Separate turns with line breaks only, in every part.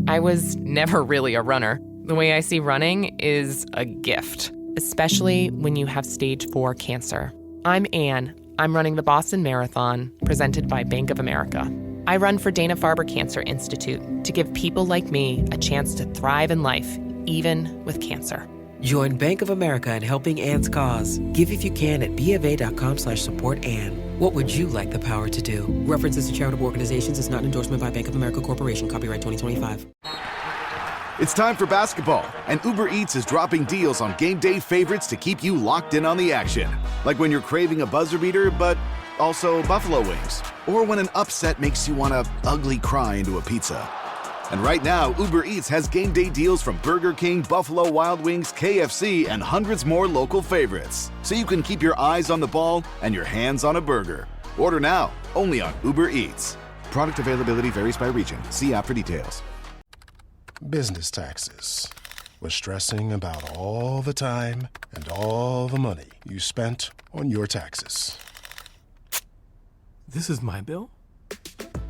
I was never really a runner. The way I see running is a gift, especially when you have stage 4 cancer. I'm Anne. I'm running the Boston Marathon, presented by Bank of America. I run for Dana-Farber Cancer Institute to give people like me a chance to thrive in life, even with cancer.
Join Bank of America in helping Anne's cause. Give if you can at BofA.com/supportAnne. What would you like the power to do? References to charitable organizations is not an endorsement by Bank of America Corporation. Copyright 2025.
It's time for basketball, and Uber Eats is dropping deals on game day favorites to keep you locked in on the action. Like when you're craving a buzzer beater, but also buffalo wings. Or when an upset makes you want to ugly cry into a pizza. And right now, Uber Eats has game day deals from Burger King, Buffalo Wild Wings, KFC, and hundreds more local favorites. So you can keep your eyes on the ball and your hands on a burger. Order now, only on Uber Eats. Product availability varies by region. See app for details.
Business taxes. Was stressing about all the time and all the money you spent on your taxes.
This is my bill?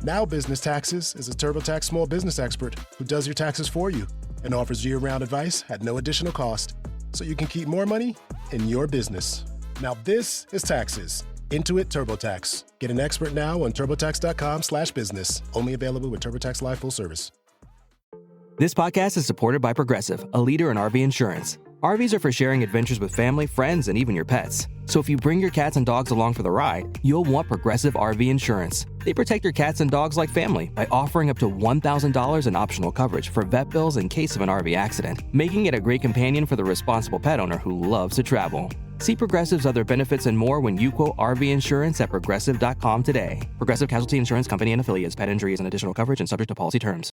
Now Business Taxes is a TurboTax small business expert who does your taxes for you and offers year-round advice at no additional cost, so you can keep more money in your business. Now this is taxes. Intuit TurboTax. Get an expert now on turbotax.com/business. Only available with TurboTax Live Full Service.
This podcast is supported by Progressive, a leader in RV insurance. RVs are for sharing adventures with family, friends, and even your pets. So if you bring your cats and dogs along for the ride, you'll want Progressive RV insurance. They protect your cats and dogs like family by offering up to $1,000 in optional coverage for vet bills in case of an RV accident, making it a great companion for the responsible pet owner who loves to travel. See Progressive's other benefits and more when you quote RV insurance at Progressive.com today. Progressive Casualty Insurance Company and Affiliates. Pet injury is an additional coverage and subject to policy terms.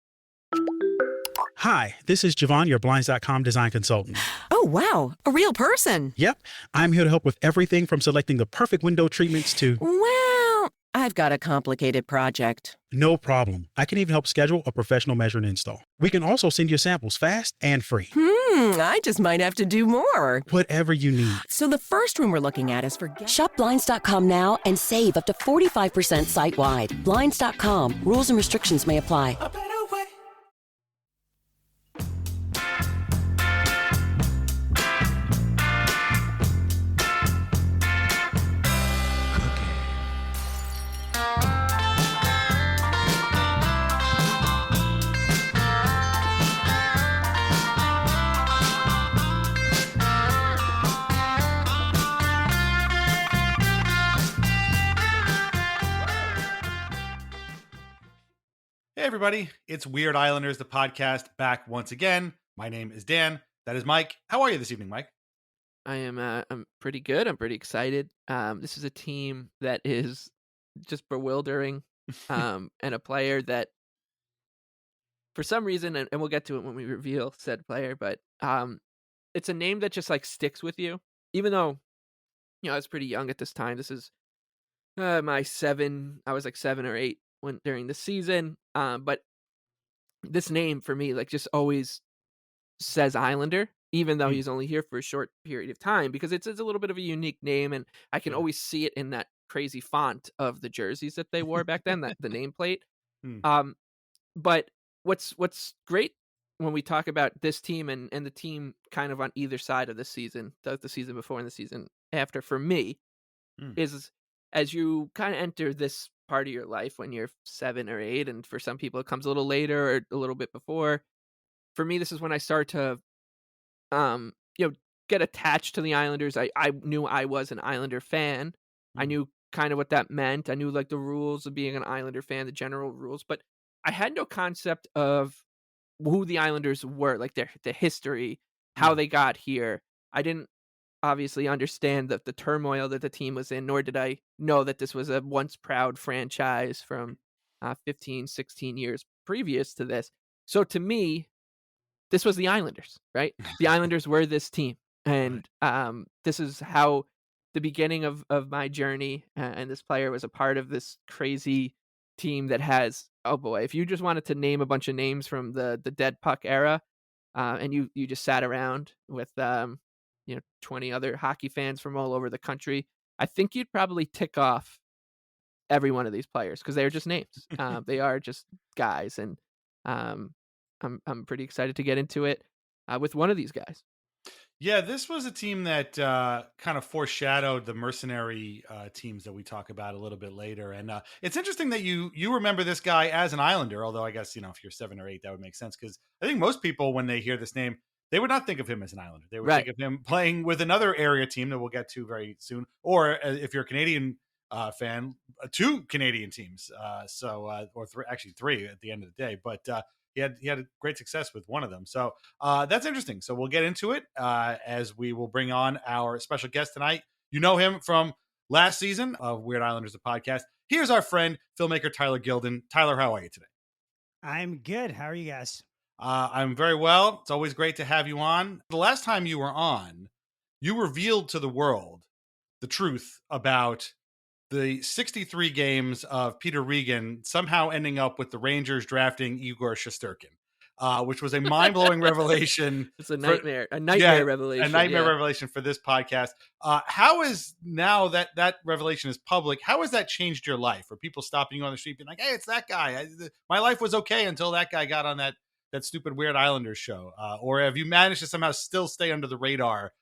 Hi, this is Javon, your Blinds.com design consultant.
Oh, wow. A real person.
Yep. I'm here to help with everything from selecting the perfect window treatments to...
Well, I've got a complicated project.
No problem. I can even help schedule a professional measure and install. We can also send you samples fast and free.
I just might have to do more.
Whatever you need.
So the first room we're looking at is for...
Shop Blinds.com now and save up to 45% site-wide. Blinds.com. Rules and restrictions may apply.
Hey everybody, it's Weird Islanders, the podcast, back once again. My name is Dan. That is Mike. How are you this evening, Mike?
I am. I'm pretty good. I'm pretty excited. This is a team that is just bewildering, and a player that, for some reason, and we'll get to it when we reveal said player, but it's a name that just like sticks with you, even though I was pretty young at this time. This is I was like 7 or 8 during the season. But this name for me, like, just always says Islander, even though he's only here for a short period of time, because it's a little bit of a unique name, and I can always see it in that crazy font of the jerseys that they wore back then, that the nameplate. But what's great when we talk about this team and the team kind of on either side of the season, the season before and the season after, for me, is as you kind of enter this part of your life when you're 7 or 8, and for some people it comes a little later or a little bit before. For me, this is when I start to get attached to the Islanders. I knew I was an Islander fan. I knew kind of what that meant. I knew like the rules of being an Islander fan, the general rules, but I had no concept of who the Islanders were, like their history, how they got here. I didn't obviously understand the turmoil that the team was in, nor did I know that this was a once proud franchise from 15, 16 years previous to this. So to me, this was the Islanders, right? The Islanders were this team. And this is how the beginning of my journey, and this player was a part of this crazy team that has, oh boy, if you just wanted to name a bunch of names from the dead puck era, and you just sat around with 20 other hockey fans from all over the country, I think you'd probably tick off every one of these players, because they're just names. They are just guys. And I'm pretty excited to get into it with one of these guys.
Yeah, this was a team that kind of foreshadowed the mercenary teams that we talk about a little bit later. And it's interesting that you remember this guy as an Islander, although I guess, if you're 7 or 8, that would make sense. Because I think most people, when they hear this name, they would not think of him as an Islander. They would think of him playing with another area team that we'll get to very soon. Or if you're a Canadian fan, 2 Canadian teams. Or actually 3 at the end of the day. But he had great success with one of them. So that's interesting. So we'll get into it as we will bring on our special guest tonight. You know him from last season of Weird Islanders, the podcast. Here's our friend, filmmaker Tyler Gildin. Tyler, how are you today?
I'm good. How are you guys?
I'm very well. It's always great to have you on. The last time you were on, you revealed to the world the truth about the 63 games of Peter Regan somehow ending up with the Rangers drafting Igor Shesterkin, which was a mind-blowing revelation.
It's a nightmare, revelation.
A nightmare revelation for this podcast. How is, now that revelation is public, how has that changed your life? Are people stopping you on the street being like, hey, it's that guy. My life was okay until that guy got on that stupid Weird Islanders show? Or have you managed to somehow still stay under the radar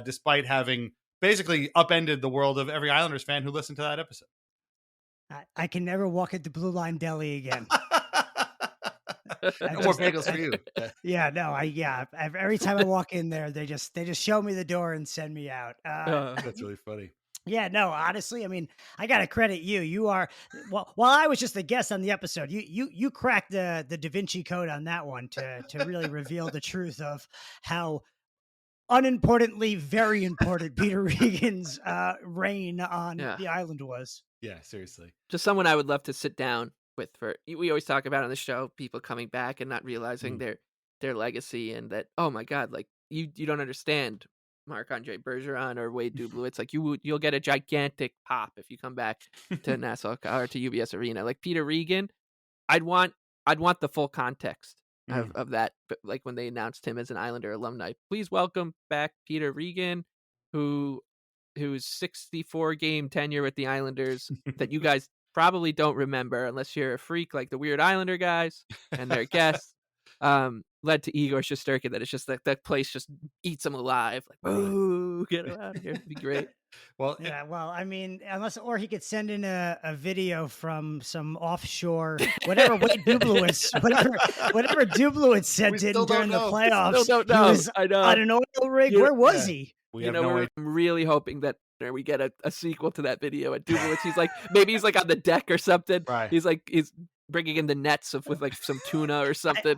despite having basically upended the world of every Islanders fan who listened to that episode?
I can never walk into Blue Line Deli again.
No more bagels for you.
Yeah, no, every time I walk in there, they just show me the door and send me out.
That's really funny.
Yeah, no, honestly, I mean, I got to credit you. You are, while I was just a guest on the episode, you cracked the Da Vinci Code on that one to really reveal the truth of how unimportantly very important Peter Regan's reign on the island was.
Yeah, seriously.
Just someone I would love to sit down with. We always talk about on the show people coming back and not realizing their legacy, and that, oh my God, like you don't understand Marc-Andre Bergeron or Wade Dublowitz. Like you'll get a gigantic pop if you come back to Nassau or to UBS Arena. Like Peter Regan, I'd want the full context of that. But like when they announced him as an Islander alumni, please welcome back Peter Regan, whose 64 game tenure with the Islanders that you guys probably don't remember unless you're a freak like the Weird Islander guys and their guests. Led to Igor Shesterkin, that it's just that place just eats him alive. Like, ooh, get him out of here. It'd be great.
Well,
I mean, or he could send in a video from some offshore, whatever Wade Dublowitz, whatever Dublowitz sent in during the playoffs.
Still don't know.
He was
I know.
on an oil rig. Where was he?
I'm really hoping that we get a sequel to that video at Dublowitz. He's like, maybe he's like on the deck or something.
Right.
He's bringing in the nets with like some tuna or something.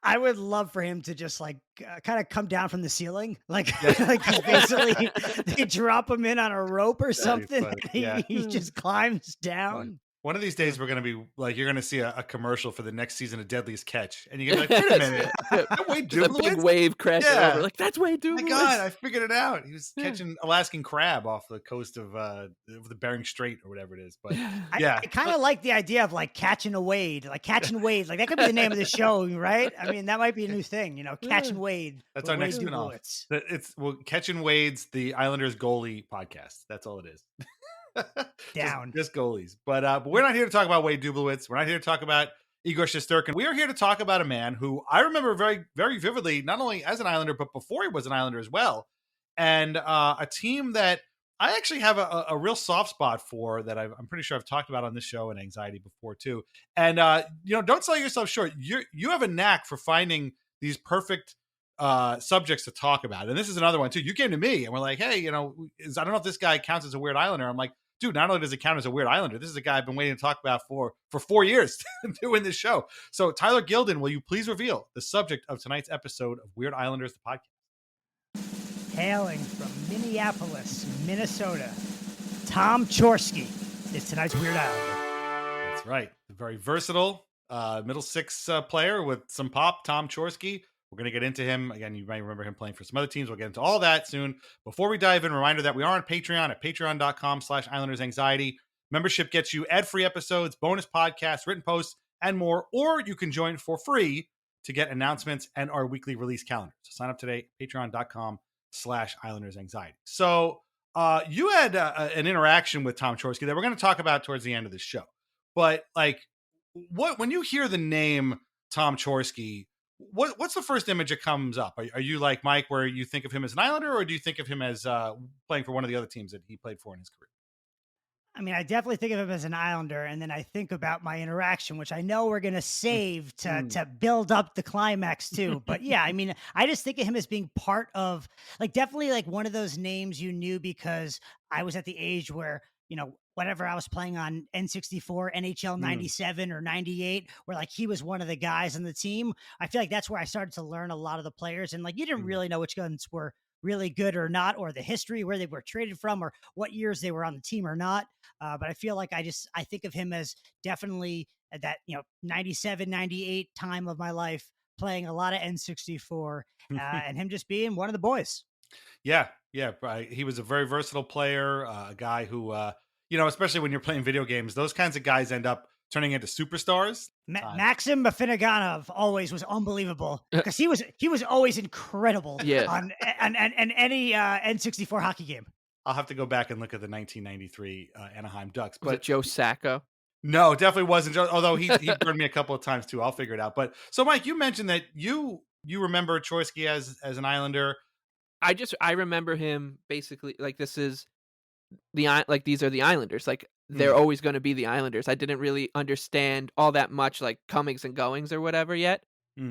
I would love for him to just like kind of come down from the ceiling, like he's basically they drop him in on a rope or something. And he just climbs down.
One of these days, we're going to be like, you're going to see a commercial for the next season of Deadliest Catch. And you're going to be like, wait a minute. That Wade
Dublowitz? A big wave crashing over. Like, that's Wade Dublowitz.
Oh my God, I figured it out. He was catching Alaskan crab off the coast of the Bering Strait or whatever it is. But
I kind of like the idea of like catching Wade. Like that could be the name of the show, right? I mean, that might be a new thing, catching Wade.
That's our next spin-off. Catching Wade's the Islanders goalie podcast. That's all it is.
Down.
Just goalies. But we're not here to talk about Wade Dublowitz. We're not here to talk about Igor Shesterkin. We are here to talk about a man who I remember very, very vividly, not only as an Islander, but before he was an Islander as well. And a team that I actually have a real soft spot for, that I'm pretty sure I've talked about on this show and Anxiety before too. And, don't sell yourself short. You have a knack for finding these perfect subjects to talk about. And this is another one too. You came to me and we're like, hey, I don't know if this guy counts as a Weird Islander. I'm like, dude, not only does it count as a Weird Islander, this is a guy I've been waiting to talk about for 4 years doing this show. So Tyler Gildin, will you please reveal the subject of tonight's episode of Weird Islanders, the podcast?
Hailing from Minneapolis, Minnesota, Tom Chorske is tonight's Weird Islander.
That's right. A very versatile middle six player with some pop, Tom Chorske. We're going to get into him. Again, you might remember him playing for some other teams. We'll get into all that soon. Before we dive in, reminder that we are on Patreon at patreon.com/IslandersAnxiety. Membership gets you ad-free episodes, bonus podcasts, written posts, and more. Or you can join for free to get announcements and our weekly release calendar. So sign up today, patreon.com/IslandersAnxiety. So you had an interaction with Tom Chorske that we're going to talk about towards the end of the show. But like, when you hear the name Tom Chorske, What's the first image that comes up? Are you like Mike, where you think of him as an Islander, or do you think of him as playing for one of the other teams that he played for in his career?
I mean, I definitely think of him as an Islander, and then I think about my interaction, which I know we're gonna save to build up the climax too. But yeah, I mean, I just think of him as being part of, like, definitely like one of those names you knew because I was at the age where, whatever I was playing on N64, NHL 97 or 98, where like he was one of the guys on the team. I feel like that's where I started to learn a lot of the players, and like you didn't really know which guns were really good or not, or the history where they were traded from, or what years they were on the team or not. But I feel like I think of him as definitely at that, 97, 98 time of my life, playing a lot of N64, and him just being one of the boys.
Yeah. Right. He was a very versatile player, a guy who, especially when you're playing video games, those kinds of guys end up turning into superstars.
Maxim Afinaganov always was unbelievable because he was always incredible on any N64 hockey game.
I'll have to go back and look at the 1993 Anaheim Ducks.
Was it Joe Sacco?
No, definitely wasn't Joe. Although he burned me a couple of times too. I'll figure it out. But so, Mike, you mentioned that you remember Chorske as an Islander.
I remember him basically like these are the Islanders. Like they're always going to be the Islanders. I didn't really understand all that much like comings and goings or whatever yet.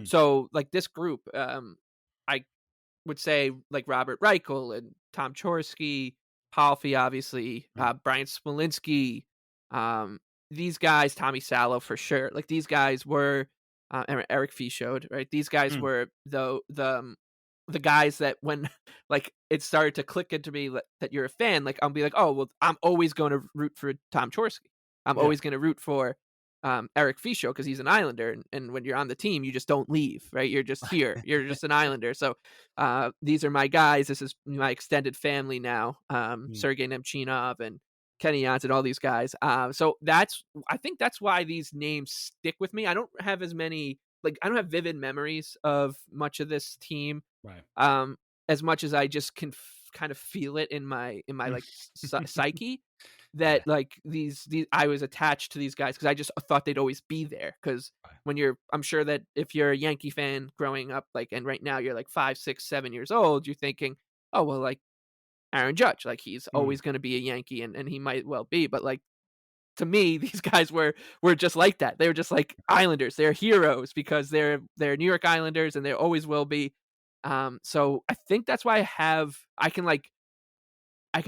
So like this group, I would say like Robert Reichel and Tom Chorske, Palffy, obviously, Brian Smolinski, these guys, Tommy Salo for sure. Like these guys were Eric Fischode, right? These guys were the guys that when like it started to click into me that you're a fan, like I'll be like, oh well, I'm always going to root for Tom Chorske. I'm always going to root for Eric Fischode because he's an Islander, and when you're on the team, you just don't leave, right? You're just here. You're just an Islander. So these are my guys. This is my extended family now. Sergei Nemchinov and Kenny Janssen, all these guys. So I think that's why these names stick with me. I don't have as many. Like I don't have vivid memories of much of this team,
right?
As much as I just can kind of feel it in my like psyche that like these I was attached to these guys because I just thought they'd always be there. Because when I'm sure that if you're a Yankee fan growing up, like, and right now you're like 5, 6, 7 years old, you're thinking, oh well, like Aaron Judge, like he's always going to be a Yankee, and he might well be, but like. To me, these guys were just like that. They were just like Islanders. They're heroes because they're New York Islanders, and they always will be. So I think that's why I can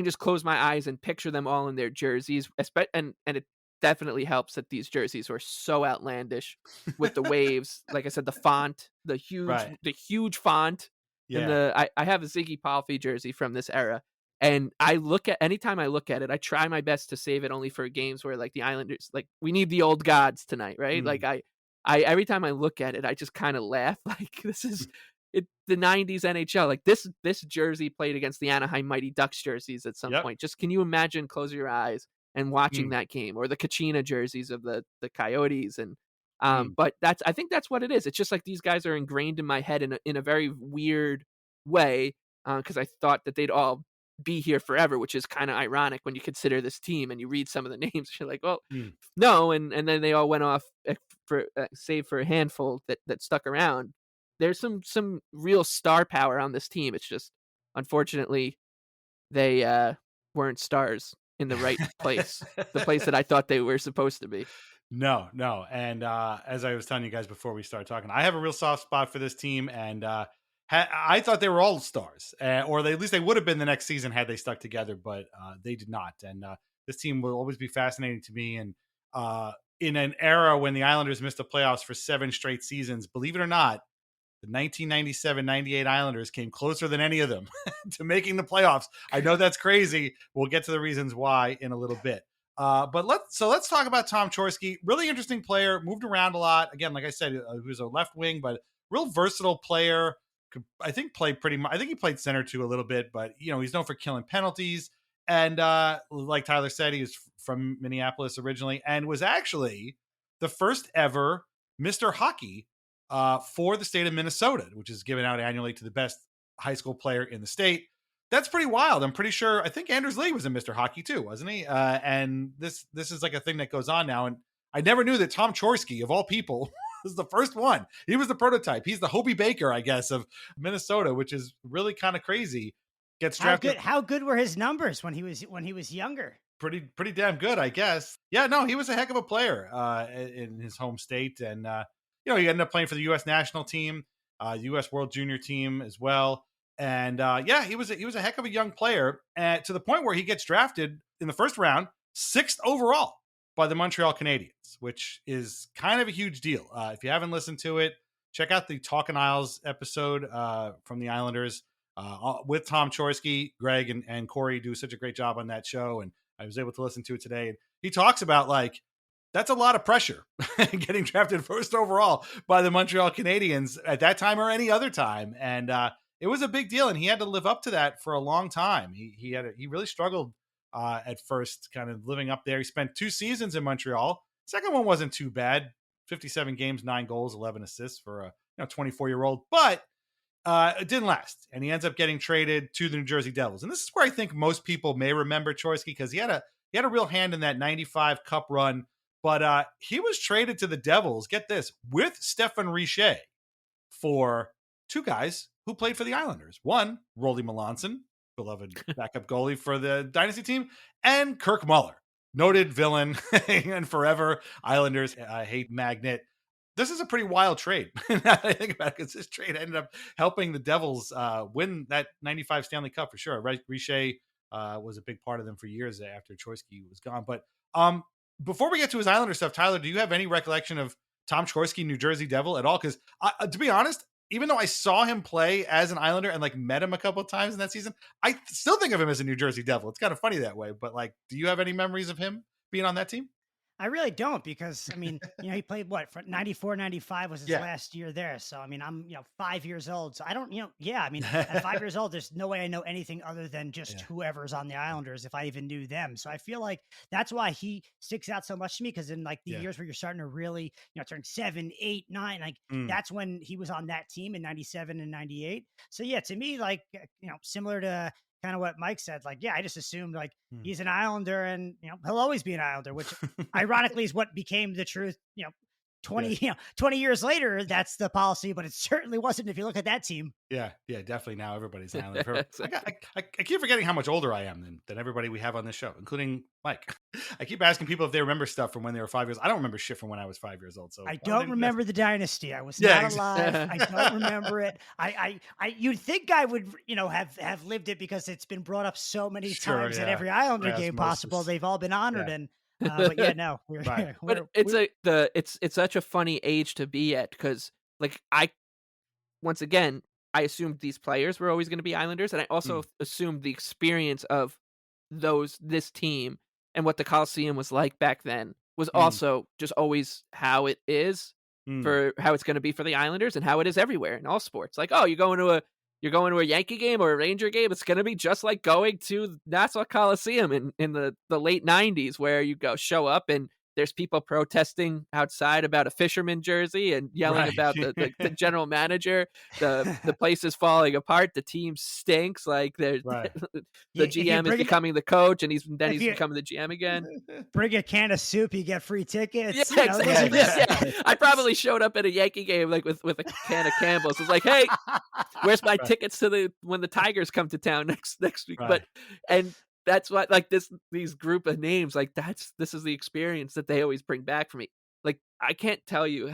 just close my eyes and picture them all in their jerseys. And it definitely helps that these jerseys were so outlandish with the waves. Like I said, the font, the huge font.
Yeah.
And I have a Ziggy Palffy jersey from this era. And anytime I look at it, I try my best to save it only for games where like the Islanders, like we need the old gods tonight, right? Like I every time I look at it, I just kind of laugh. Like this is the 90s NHL. Like this jersey played against the Anaheim Mighty Ducks jerseys at some point. Just can you imagine? Close your eyes and watching that game, or the Kachina jerseys of the Coyotes, and but I think that's what it is. It's just like these guys are ingrained in my head in a very weird way because I thought that they'd all be here forever, which is kind of ironic when you consider this team and you read some of the names. You're like, well, no, and then they all went off for save for a handful that stuck around. There's some real star power on this team. It's just unfortunately they weren't stars in the right place, the place that I thought they were supposed to be.
No, and as I was telling you guys before we started talking, I have a real soft spot for this team, and I thought they were all stars, or at least they would have been the next season had they stuck together, but they did not. And this team will always be fascinating to me. And in an era when the Islanders missed the playoffs for 7 straight seasons, believe it or not, the 1997-98 Islanders came closer than any of them to making the playoffs. I know that's crazy. We'll get to the reasons why in a little bit. But let's talk about Tom Chorske. Really interesting player, moved around a lot. Again, like I said, he was a left wing, but real versatile player. I think he played center too a little bit, but he's known for killing penalties. And like Tyler said, he was from Minneapolis originally and was actually the first ever Mr. Hockey for the state of Minnesota, which is given out annually to the best high school player in the state. That's pretty wild. I'm pretty sure. I think Anders Lee was a Mr. Hockey too, wasn't he? And this is like a thing that goes on now. And I never knew that Tom Chorske, of all people, was the first one. He was the prototype. He's the Hobie Baker, I guess, of Minnesota, which is really kind of crazy. Gets drafted.
How good were his numbers when he was younger?
Pretty damn good, I guess. Yeah, no, he was a heck of a player in his home state, and he ended up playing for the U.S. national team, U.S. World Junior team as well. And he was a heck of a young player, to the point where he gets drafted in the first round, 6th overall by the Montreal Canadiens, which is kind of a huge deal. If you haven't listened to it, check out the Talkin' Isles episode from the Islanders with Tom Chorske. Greg and Corey do such a great job on that show, and I was able to listen to it today. And he talks about, like, that's a lot of pressure getting drafted 1st overall by the Montreal Canadiens at that time or any other time. And it was a big deal, and he had to live up to that for a long time. He really struggled at first, kind of living up there. He spent 2 seasons in Montreal. Second one wasn't too bad. 57 games, 9 goals, 11 assists for a 24-year-old, but it didn't last. And he ends up getting traded to the New Jersey Devils. And this is where I think most people may remember Chorske, because he had a real hand in that 95 Cup run. But he was traded to the Devils, get this, with Stefan Richer for 2 guys who played for the Islanders. One, Rolly Melanson, beloved backup goalie for the Dynasty team, and Kirk Muller, noted villain and forever Islanders hate magnet. This is a pretty wild trade. Now that I think about it, because this trade ended up helping the Devils win that 95 Stanley Cup for sure. Richer was a big part of them for years after Chorske was gone. But before we get to his Islander stuff, Tyler, do you have any recollection of Tom Chorske, New Jersey Devil, at all? Because to be honest, even though I saw him play as an Islander and, like, met him a couple of times in that season, I still think of him as a New Jersey Devil. It's kind of funny that way. But, like, do you have any memories of him being on that team?
I really don't, because, I mean, he played for 94, 95 was his last year there. So, I mean, I'm, 5 years old. So I don't, I mean, at 5 years old, there's no way I know anything other than just whoever's on the Islanders, if I even knew them. So I feel like that's why he sticks out so much to me, because in, like, the years where you're starting to really, turn 7, 8, 9, like that's when he was on that team in 97 and 98. So yeah, to me, like, similar to kind of what Mike said, like, I just assumed, like, he's an Islander and, he'll always be an Islander, which ironically is what became the truth, 20 years later. That's the policy, but it certainly wasn't if you look at that team.
Yeah, definitely. Now everybody's an Islander. I keep forgetting how much older I am than everybody we have on this show, including Mike. I keep asking people if they remember stuff from when they were 5 years. I don't remember shit from when I was 5 years old. So
I don't remember the dynasty. I was not alive. I don't remember it. You'd think I would, have lived it, because it's been brought up so many times at every Islander game possible. They've all been honored. And but no,
it's such a funny age to be at, because, like, once again, I assumed these players were always going to be Islanders, and I also assumed the experience of this team and what the Coliseum was like back then was also just always how it is for how it's going to be for the Islanders, and how it is everywhere in all sports. Like, oh, you're going to a Yankee game or a Ranger game, it's going to be just like going to Nassau Coliseum in the late 90s, where you show up and there's people protesting outside about a fisherman jersey and yelling about the general manager. The place is falling apart. The team stinks. Like, there's the GM is becoming the coach, and he's becoming the GM again.
Bring a can of soup, you get free tickets.
Yeah, exactly. Yeah. I probably showed up at a Yankee game, like, with a can of Campbell's. It's like, hey, where's my tickets to when the Tigers come to town next week?
Right.
And that's what, like, these group of names, like, this is the experience that they always bring back for me. Like, I can't tell you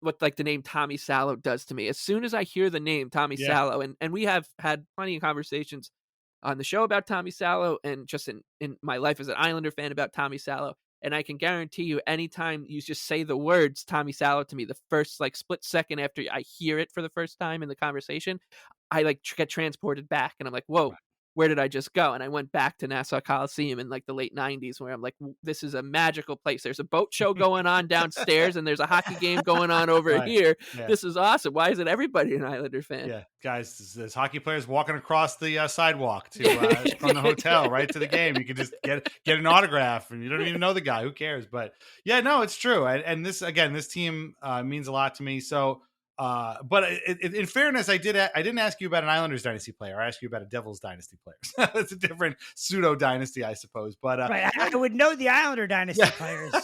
what like the name Tommy Salo does to me. As soon as I hear the name Tommy Salo, and we have had plenty of conversations on the show about Tommy Salo, and just in my life as an Islander fan about Tommy Salo. And I can guarantee you, anytime you just say the words Tommy Salo to me, the first, like, split second after I hear it for the first time in the conversation, I, like, get transported back, and I'm like, whoa. Where did I just go? And I went back to Nassau Coliseum in, like, the late 90s, where I'm like, this is a magical place. There's a boat show going on downstairs, and there's a hockey game going on over here. Yeah. This is awesome. Why isn't everybody an Islander fan?
Yeah, guys, there's hockey players walking across the sidewalk from the hotel right to the game. You can just get an autograph, and you don't even know the guy. Who cares? But yeah, no, it's true. And this team means a lot to me. So But in fairness, I didn't ask you about an Islanders dynasty player. I asked you about a Devils dynasty player. It's a different pseudo dynasty, I suppose. But
right, I would know the Islander dynasty players.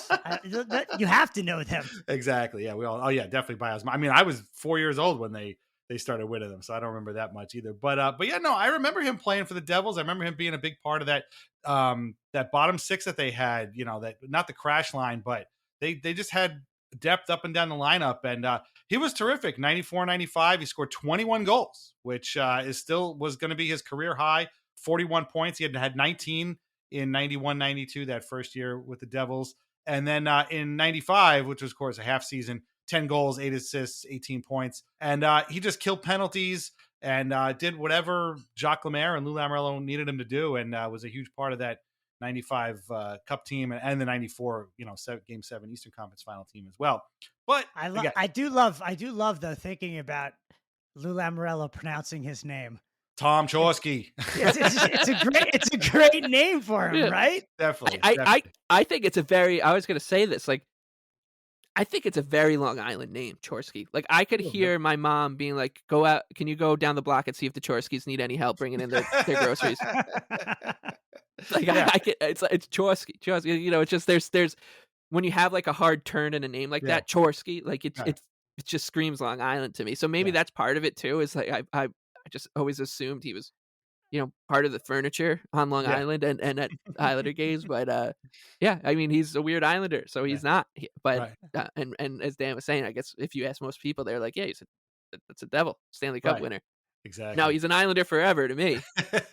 You have to know them.
Exactly. Yeah, we all. Oh yeah, definitely by osmosis. I mean, I was 4 years old when they started winning them, so I don't remember that much either. But yeah, no, I remember him playing for the Devils. I remember him being a big part of that that bottom six that they had. You know, that not the crash line, but they just had depth up and down the lineup, and he was terrific. 94, 95. He scored 21 goals, which was going to be his career high. 41 points. He had 19 in 91, 92, that first year with the Devils. And then in 95, which was, of course, a half season, 10 goals, 8 assists, 18 points. And he just killed penalties and did whatever Jacques Lemaire and Lou Lamoriello needed him to do, and was a huge part of that 95 Cup team and the 94, Game 7 Eastern Conference Final team as well. But
I do love though thinking about Lou Lamoriello pronouncing his name.
Tom Chorske.
It's a great name for him, right?
Definitely.
I think it's a very, I was going to say this, like, I think it's a very Long Island name, Chorske. Like, I could hear my mom being like, "Go out, can you go down the block and see if the Chorskes need any help bringing in their groceries?" Like, I could, it's Chorske. It's just there's when you have like a hard turn in a name like that, Chorske, like it just screams Long Island to me. So maybe that's part of it too. Is like I just always assumed he was, part of the furniture on Long Island and at Islander games. But I mean, he's a weird Islander, so he's not. But and as Dan was saying, I guess if you ask most people, they're like, yeah, that's a Devil Stanley Cup winner.
Exactly.
No, he's an Islander forever to me.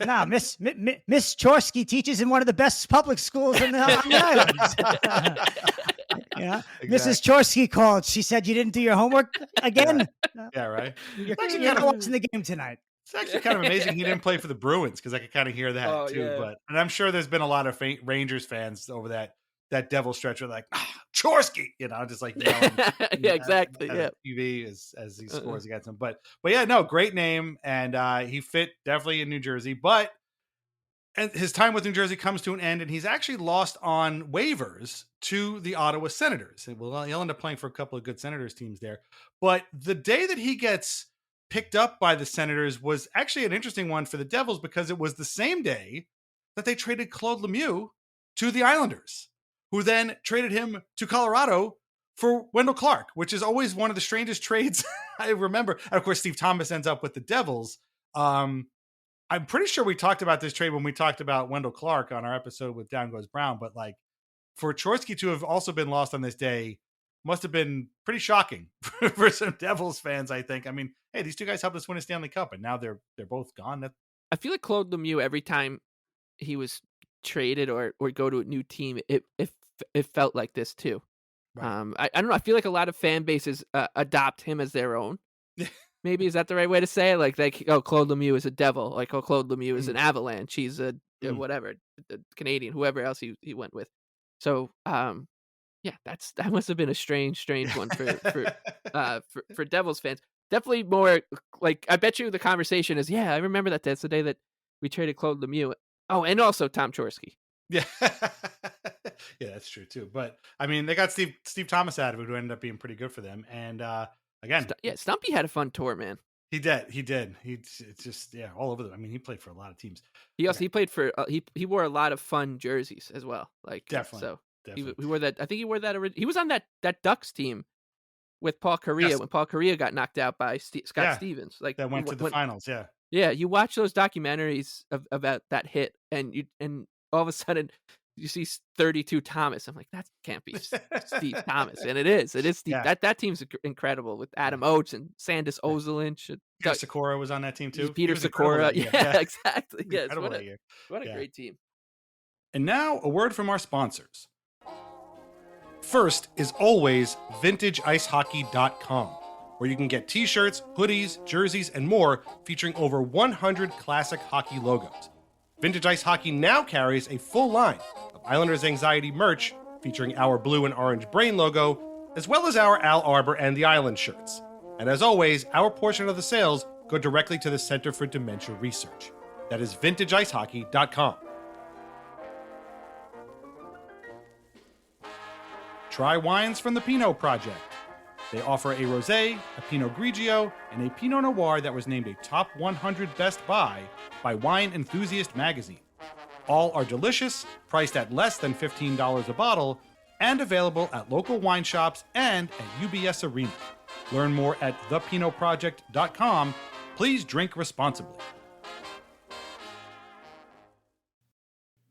No, Miss Chorske teaches in one of the best public schools on the island. Yeah, exactly. Mrs. Chorske called. She said you didn't do your homework again.
Yeah, right.
You're not watching the game tonight.
It's actually kind of amazing he didn't play for the Bruins, because I could kind of hear that too. Yeah. And I'm sure there's been a lot of Rangers fans over that Devil stretch are like, Chorske, just like yelling.
Exactly.
At TV as he scores against him. But yeah, no, great name, and he fit definitely in New Jersey. And his time with New Jersey comes to an end, and he's actually lost on waivers to the Ottawa Senators. Well, he'll end up playing for a couple of good Senators teams there. But the day that he gets picked up by the Senators was actually an interesting one for the Devils, because it was the same day that they traded Claude Lemieux to the Islanders, who then traded him to Colorado for Wendell Clark, which is always one of the strangest trades I remember. And of course, Steve Thomas ends up with the Devils. I'm pretty sure we talked about this trade when we talked about Wendell Clark on our episode with Down Goes Brown, but like for Chorske to have also been lost on this day must have been pretty shocking for some Devils fans, I think. I mean, hey, these two guys helped us win a Stanley Cup, and now they're both gone.
I feel like Claude Lemieux, every time he was traded or go to a new team, it felt like this too. Right. I don't know. I feel like a lot of fan bases adopt him as their own. Maybe is that the right way to say it? Like, Claude Lemieux is a Devil. Like, Claude Lemieux is an Avalanche. He's a whatever, a Canadian, whoever else he went with. So, that must have been a strange one for Devils fans. Definitely more like, I bet you the conversation is, I remember that's the day that we traded Claude Lemieux. Oh, and also Tom Chorske.
Yeah. Yeah, that's true too. But I mean, they got Steve Thomas out of it, who ended up being pretty good for them. And again,
Stumpy had a fun tour, man.
He did. It's just all over them. I mean, he played for a lot of teams.
He played for he wore a lot of fun jerseys as well. Like,
definitely.
So definitely. He wore that. I think he wore that. He was on that Ducks team with Paul Kariya when Paul Kariya got knocked out by Scott Stevens. Like,
that went to the finals. Yeah.
Yeah, you watch those documentaries about that hit, and all of a sudden you see 32 Thomas. I'm like, that can't be Steve Thomas, and it is Steve. Yeah. That team's incredible with Adam Oates and Sandis Ozolinsh.
Peter Sikora was on that team too.
Peter Sikora, exactly. Yes, what a great team.
And now a word from our sponsors. First is always VintageIceHockey.com, where you can get t-shirts, hoodies, jerseys, and more featuring over 100 classic hockey logos. Vintage Ice Hockey now carries a full line of Islanders Anxiety merch featuring our blue and orange brain logo, as well as our Al Arbor and the Island shirts. And as always, our portion of the sales go directly to the Center for Dementia Research. That is VintageIceHockey.com. Try wines from the Pinot Project. They offer a rosé, a Pinot Grigio, and a Pinot Noir that was named a top 100 best buy by Wine Enthusiast magazine. All are delicious, priced at less than $15 a bottle, and available at local wine shops and at UBS Arena. Learn more at thepinotproject.com. Please drink responsibly.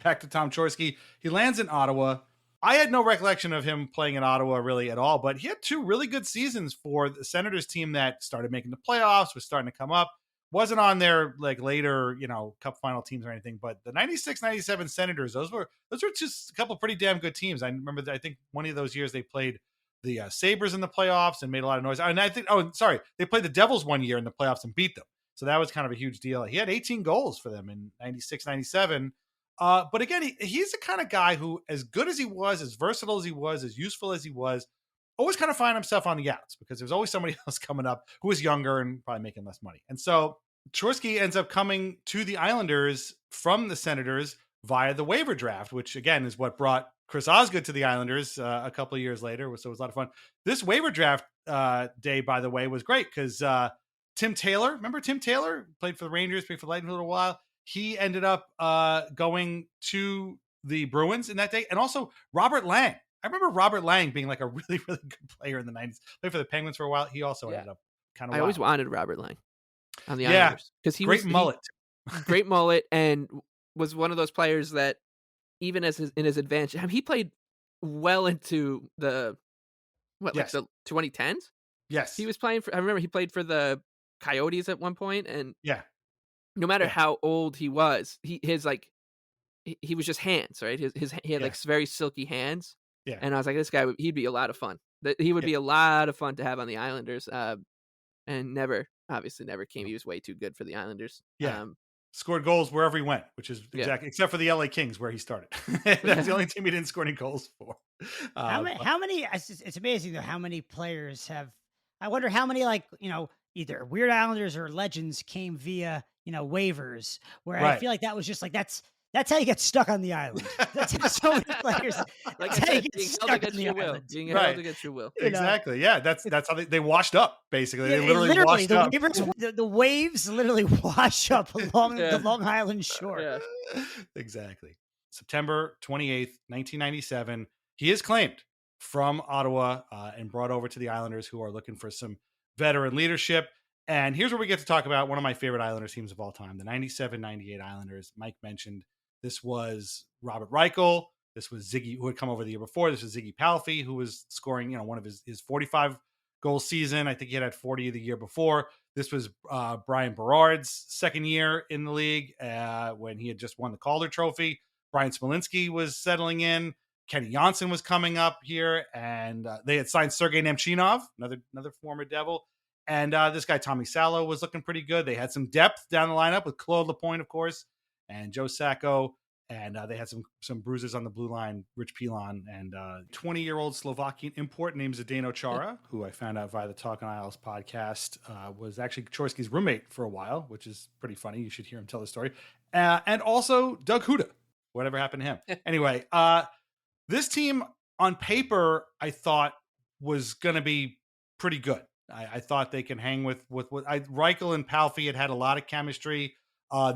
Back to Tom Chorske. He lands in Ottawa. I had no recollection of him playing in Ottawa really at all, but he had two really good seasons for the Senators team that started making the playoffs, was starting to come up. Wasn't on their like later, cup final teams or anything, but the 96, 97 Senators, those were just a couple of pretty damn good teams. I remember that I think one of those years they played the Sabres in the playoffs and made a lot of noise. And I think, they played the Devils one year in the playoffs and beat them. So that was kind of a huge deal. He had 18 goals for them in 96, 97. But again, he's the kind of guy who, as good as he was, as versatile as he was, as useful as he was, always kind of find himself on the outs because there's always somebody else coming up who is younger and probably making less money. And so Chorske ends up coming to the Islanders from the Senators via the waiver draft, which again is what brought Chris Osgood to the Islanders a couple of years later. So it was a lot of fun. This waiver draft day, by the way, was great because Tim Taylor, remember Tim Taylor? Played for the Rangers, played for the Lightning for a little while. He ended up going to the Bruins in that day. And also Robert Lang. I remember Robert Lang being like a really, really good player in the 90s. Played for the Penguins for a while. He also ended up kind of
I always wanted Robert Lang on the Islanders. Because he
great mullet.
Great mullet, and was one of those players that even in his advantage, he played well into the the 2010s?
Yes.
He was playing for, I remember he played for the Coyotes at one point, and no matter
Yeah.
how old he was, he was just hands, right? He had like very silky hands.
Yeah.
And I was like, this guy, he'd be a lot of fun. He would be a lot of fun to have on the Islanders. And obviously never came. He was way too good for the Islanders.
Yeah. Scored goals wherever he went, which is exactly, except for the LA Kings where he started. That's the only team he didn't score any goals for.
How many, it's amazing though, how many players I wonder how many either Weird Islanders or Legends came via, waivers, where I feel like that was just like, that's how you get stuck on the island. That's how so many players.
Like
That's
I
how you
said,
get
being held
stuck on
against
the
your will.
island.
Being held against your will.
Exactly. Yeah. That's how they washed up, basically. They literally washed
the
up.
Waivers, the waves literally wash up along the Long Island shore.
Yeah.
Exactly. September 28th, 1997. He is claimed from Ottawa and brought over to the Islanders, who are looking for some veteran leadership. And here's where we get to talk about one of my favorite Islanders teams of all time, the 97-98 Islanders. Mike mentioned this was Robert Reichel. This was Ziggy, who had come over the year before. This was Ziggy Palffy, who was scoring, one of his 45 goal season. I think he had 40 the year before. This was Brian Berard's second year in the league when he had just won the Calder Trophy. Brian Smolinski was settling in. Kenny Janssen was coming up here, and they had signed Sergei Nemchinov, another former Devil. And this guy, Tommy Salo, was looking pretty good. They had some depth down the lineup with Claude Lapointe, of course, and Joe Sacco. And they had some bruisers on the blue line, Rich Pilon, and 20-year-old Slovakian import named Zdeno Chara, who I found out via the Talk on Isles podcast, was actually Chorske's roommate for a while, which is pretty funny. You should hear him tell the story. And also Doug Huda, whatever happened to him. Anyway, this team on paper, I thought was going to be pretty good. I thought they can hang with Reichel and Palffy had a lot of chemistry.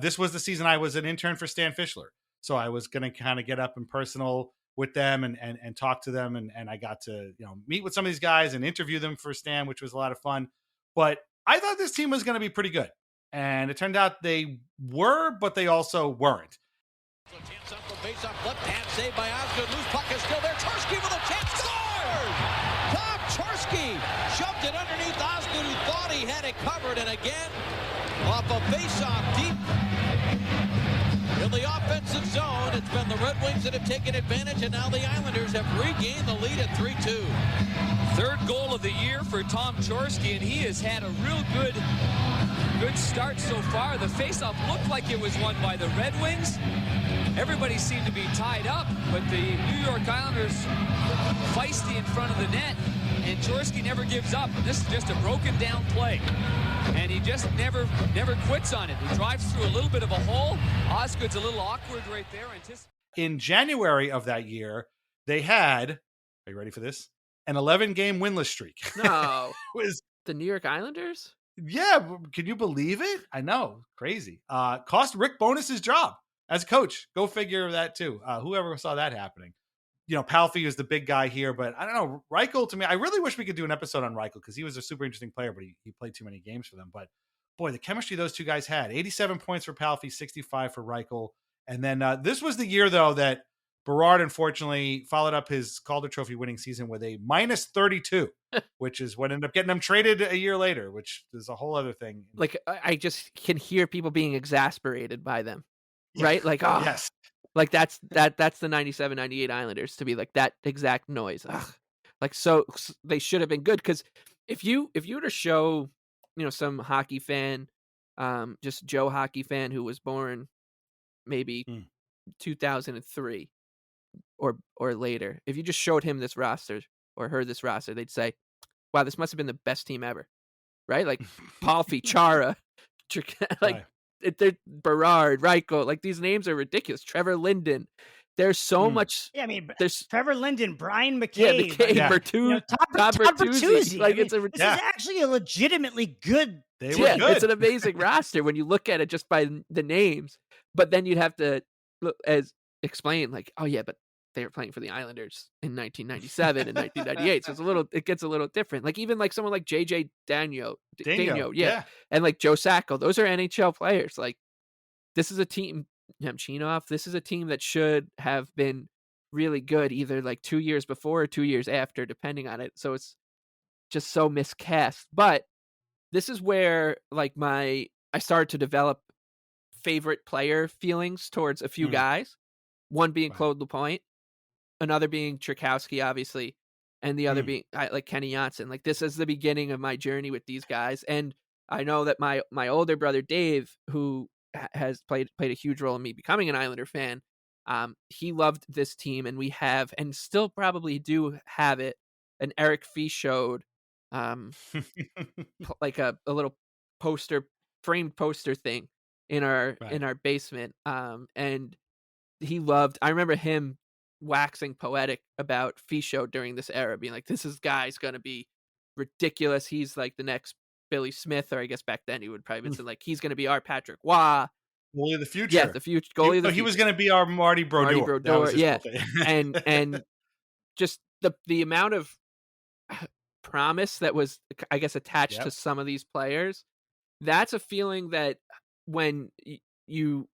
This was the season I was an intern for Stan Fischler. So I was going to kind of get up and personal with them and talk to them. And I got to, meet with some of these guys and interview them for Stan, which was a lot of fun. But I thought this team was going to be pretty good. And it turned out they were, but they also weren't.
So chance up the face off, left hand save by Osgood. Loose puck is still there. Chorske with a chance. Scored! Tom Chorske shoved it underneath Osgood, who thought he had it covered. And again, off a face-off deep in the offensive zone. It's been the Red Wings that have taken advantage, and now the Islanders have regained the lead at 3-2.
Third goal of the year for Tom Chorske, and he has had a real good start so far. The faceoff looked like it was won by the Red Wings. Everybody seemed to be tied up, but the New York Islanders feisty in front of the net, and Chorske never gives up. And this is just a broken down play, and he just never quits on it. He drives through a little bit of a hole. Osgood's a little awkward right there.
In January of that year, they had, are you ready for this? an 11-game winless streak.
No,
It was
the New York Islanders.
Yeah, can you believe it? I know, crazy. Cost Rick Bowness his job as coach. Go figure that too. Whoever saw that happening. Palfy is the big guy here, but I don't know. Reichel, to me, I really wish we could do an episode on Reichel because he was a super interesting player, but he played too many games for them. But boy, the chemistry those two guys had. 87 points for Palfy, 65 for Reichel. And then this was the year, though, that Berard, unfortunately, followed up his Calder Trophy winning season with a minus 32, which is what ended up getting him traded a year later, which is a whole other thing.
Like, I just can hear people being exasperated by them, right? Like, oh,
yes.
Like that's the 97-98 Islanders to be like that exact noise. Ugh. Like, so they should have been good, because if you were to show, some hockey fan, just Joe hockey fan who was born maybe 2003 or later, if you just showed him this roster or heard this roster, they'd say, "Wow, this must have been the best team ever," right? Like Palfy, Chara, like. They're Berard, Reichel, like these names are ridiculous. Trevor Linden. There's so much.
Yeah, I mean,
there's
Trevor Linden, Brian McCabe,
Bertuzzi,
Tom Bertuzzi.
Like,
this is actually a legitimately good.
They were good.
It's an amazing roster when you look at it just by the names. But then you'd have to explain, like, oh yeah, but they were playing for the Islanders in 1997 and 1998, so it gets a little different. Like even like someone like JJ Daigneault, yeah, and like Joe Sacco, those are NHL players. Like this is a team, Nemchinov, this is a team that should have been really good either like 2 years before or 2 years after, depending on it. So it's just so miscast. But this is where like I started to develop favorite player feelings towards a few guys. One being Claude Lapointe, another being Tchaikovsky, obviously, and the other being like Kenny Janssen. Like this is the beginning of my journey with these guys, and I know that my older brother Dave, who has played a huge role in me becoming an Islander fan, he loved this team, and we have, and still probably do have it, an Eric Fischode, like a little framed poster thing in our basement, and he loved. I remember him waxing poetic about Fischode during this era, being like, this guy's going to be ridiculous. He's like the next Billy Smith, or I guess back then he would probably say like, he's going to be our Patrick Waugh.
Goalie of the future.
Yeah, the future goalie of the future.
He was going to be our Marty Brodeur.
Yeah. and just the amount of promise that was, I guess, attached to some of these players. That's a feeling that when you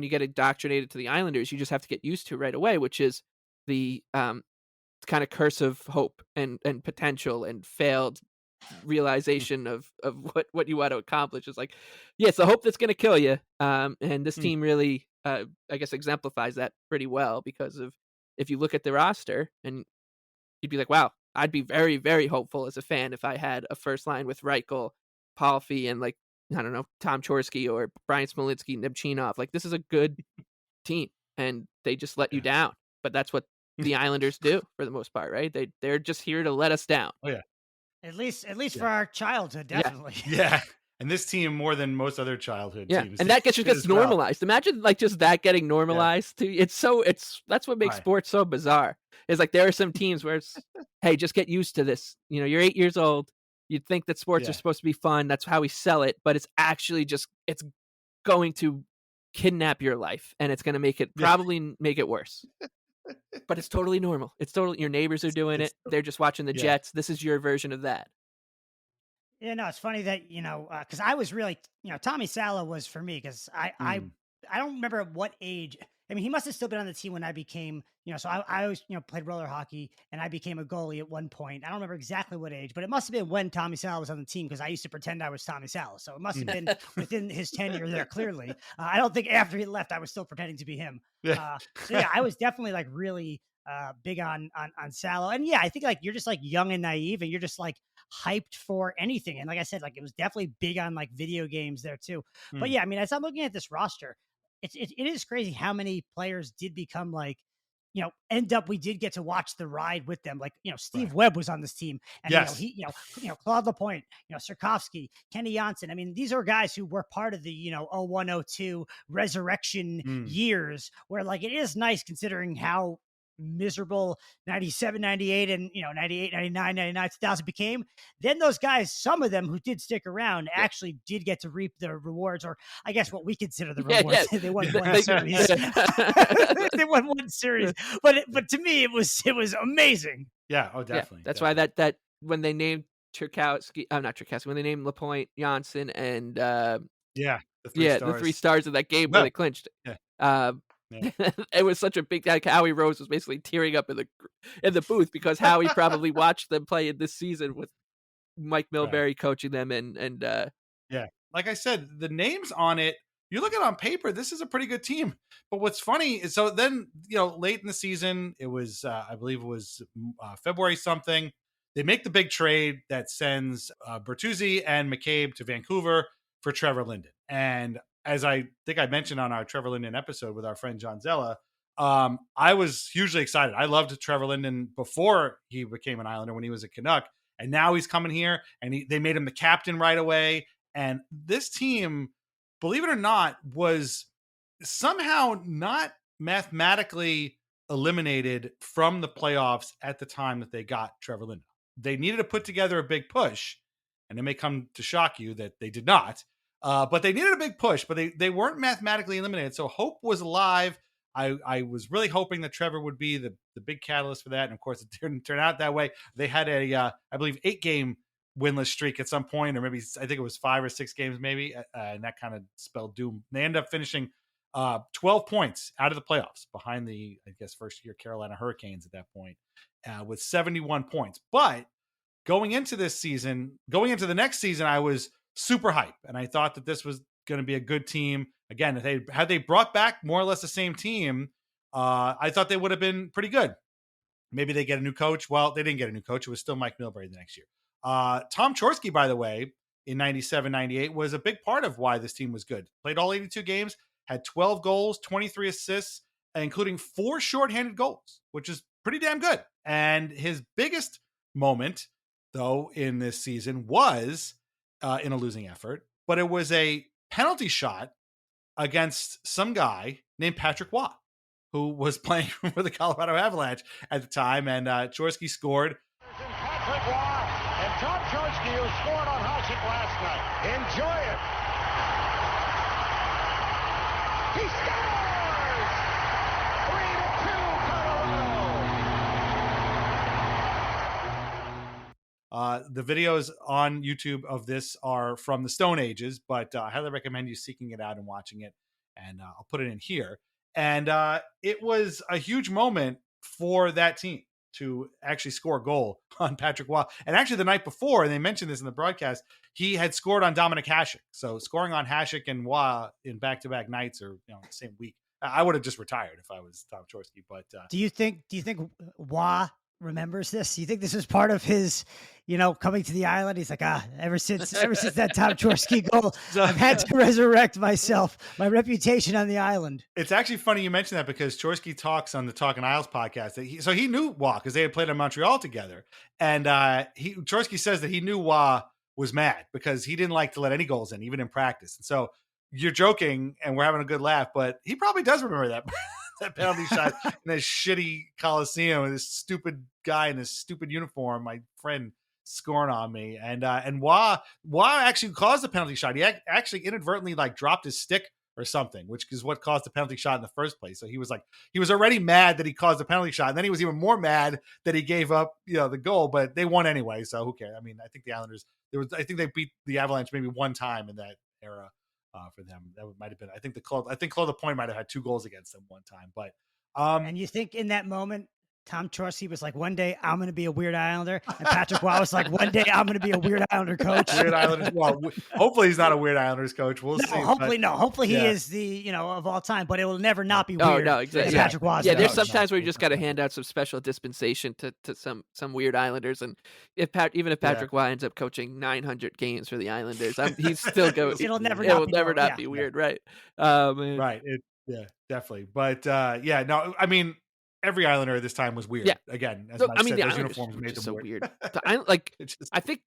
get indoctrinated to the Islanders, you just have to get used to right away, which is the kind of curse of hope and potential and failed realization of what you want to accomplish. It's like, it's the hope that's going to kill you. And this team really, I guess, exemplifies that pretty well, because of, if you look at the roster and you'd be like, wow, I'd be very, very hopeful as a fan if I had a first line with Reichel, Palfy, and like, I don't know, Tom Chorske or Brian Smolinski, Nemchinov. Like, this is a good team, and they just let you down. But that's what the Islanders do for the most part, right? They're just here to let us down.
Oh yeah,
at least for our childhood, definitely.
Yeah. And this team, more than most other childhood teams,
and that gets normalized. Imagine like just that getting normalized too. That's what makes sports so bizarre. Is like there are some teams where it's, hey, just get used to this. You're 8 years old. You'd think that sports are supposed to be fun. That's how we sell it, but it's actually just, it's going to kidnap your life, and it's going to probably make it worse. But it's totally normal. It's totally, your neighbors are doing it. They're just watching the Jets. This is your version of that.
Yeah, no, it's funny that, because I was really, Tommy Salo was for me, because I don't remember at what age. I mean, he must have still been on the team when I became, so I always, played roller hockey, and I became a goalie at one point. I don't remember exactly what age, but it must have been when Tommy Salo was on the team, because I used to pretend I was Tommy Salo. So it must have been within his tenure there, clearly. I don't think after he left, I was still pretending to be him. I was definitely like really big on Salo. And I think like you're just like young and naive, and you're just like hyped for anything. And like I said, like it was definitely big on like video games there too. But I mean, as I'm looking at this roster, it is crazy how many players did become like, we did get to watch the ride with them. Like, Steve Webb was on this team, and Claude Lapointe, Sirkovsky, Kenny Janssen. I mean, these are guys who were part of the, 01, 02 resurrection years, where like, it is nice considering how miserable 97, 98, and 98, 99, 99, 2000 became, then those guys, some of them who did stick around, actually did get to reap the rewards, or I guess what we consider the rewards. They won one series. They won one series, but to me, it was amazing.
Yeah. Oh, definitely.
That's
definitely.
why that when they named Chorske, not Chorske, when they named LaPointe, Janssen, and
the
three stars of that game where they clinched.
Yeah.
It was such a big. Like Howie Rose was basically tearing up in the booth because Howie probably watched them play in this season with Mike Milbury coaching them, and
like I said, the names on it. You look at it on paper, this is a pretty good team. But what's funny is, so then late in the season, it was I believe it was February something. They make the big trade that sends Bertuzzi and McCabe to Vancouver for Trevor Linden. And as I think I mentioned on our Trevor Linden episode with our friend John Zella, I was hugely excited. I loved Trevor Linden before he became an Islander when he was a Canuck. And now he's coming here, and they made him the captain right away. And this team, believe it or not, was somehow not mathematically eliminated from the playoffs at the time that they got Trevor Linden. They needed to put together a big push, and it may come to shock you that they did not. But they needed a big push, but they weren't mathematically eliminated. So hope was alive. I was really hoping that Trevor would be the big catalyst for that. And of course, it didn't turn out that way. They had I believe, 8-game winless streak at some point, or maybe I think it was 5 or 6 games maybe. And that kind of spelled doom. They ended up finishing 12 points out of the playoffs behind the, I guess, first year Carolina Hurricanes at that point with 71 points. But going into the next season, I was super hype. And I thought that this was going to be a good team. Again, if they brought back more or less the same team, I thought they would have been pretty good. Maybe they get a new coach. Well, they didn't get a new coach. It was still Mike Milbury the next year. Tom Chorske, by the way, in 97, 98 was a big part of why this team was good. Played all 82 games, had 12 goals, 23 assists, including 4 shorthanded goals, which is pretty damn good. And his biggest moment, though, in this season was in a losing effort, but it was a penalty shot against some guy named Patrick Waugh, who was playing for the Colorado Avalanche at the time, and Chorske scored.
Patrick Waugh and Tom Chorske, who scored on Hasek last night. Enjoy it. He scores! 3-2 Colorado.
The videos on YouTube of this are from the Stone Ages, but I highly recommend you seeking it out and watching it. And I'll put it in here. And it was a huge moment for that team to actually score a goal on Patrick Waugh. And actually the night before, and they mentioned this in the broadcast, he had scored on Dominic Hasek. So scoring on Hasek and Waugh in back-to-back nights or the same week, I would have just retired if I was Tom Chorske. But
do you think Waugh remembers this? You think this was part of his, coming to the island? He's like, ever since that Tom Chorske goal, I've had to resurrect my reputation on the island.
It's actually funny you mentioned that because Chorske talks on the Talking Isles podcast that he knew Waugh because they had played in Montreal together. And Chorske says that he knew Waugh was mad because he didn't like to let any goals in, even in practice. And so you're joking and we're having a good laugh, but he probably does remember that. That penalty shot in this shitty Coliseum with this stupid guy in this stupid uniform, my friend scoring on me. And Waugh actually caused the penalty shot. He actually inadvertently dropped his stick or something, which is what caused the penalty shot in the first place. So he was already mad that he caused the penalty shot. And then he was even more mad that he gave up, the goal, but they won anyway. So who cares? I mean, I think the Islanders, I think they beat the Avalanche maybe one time in that era. For them, that might have been. I think Claude Lapointe might have had 2 goals against them one time. But
and you think in that moment, Tom Chorske was like, "One day I'm going to be a Weird Islander," and Patrick Waugh was like, "One day I'm going to be a Weird Islander coach."
Weird Islanders. Well, hopefully he's not a Weird Islanders coach. We'll see.
Hopefully, no. Hopefully he is the of all time, but it will never not be weird.
Oh no, exactly. Yeah.
Patrick Waugh.
Yeah, there's sometimes where you just got to hand out some special dispensation to some Weird Islanders, and even if Patrick Waugh ends up coaching 900 games for the Islanders, he's still going.
It'll never
not be weird, right?
Right. Definitely. But no, I mean. Every Islander at this time was weird.
Yeah.
Again, as
no,
I said,
the
those uniforms made them
so
weird.
I think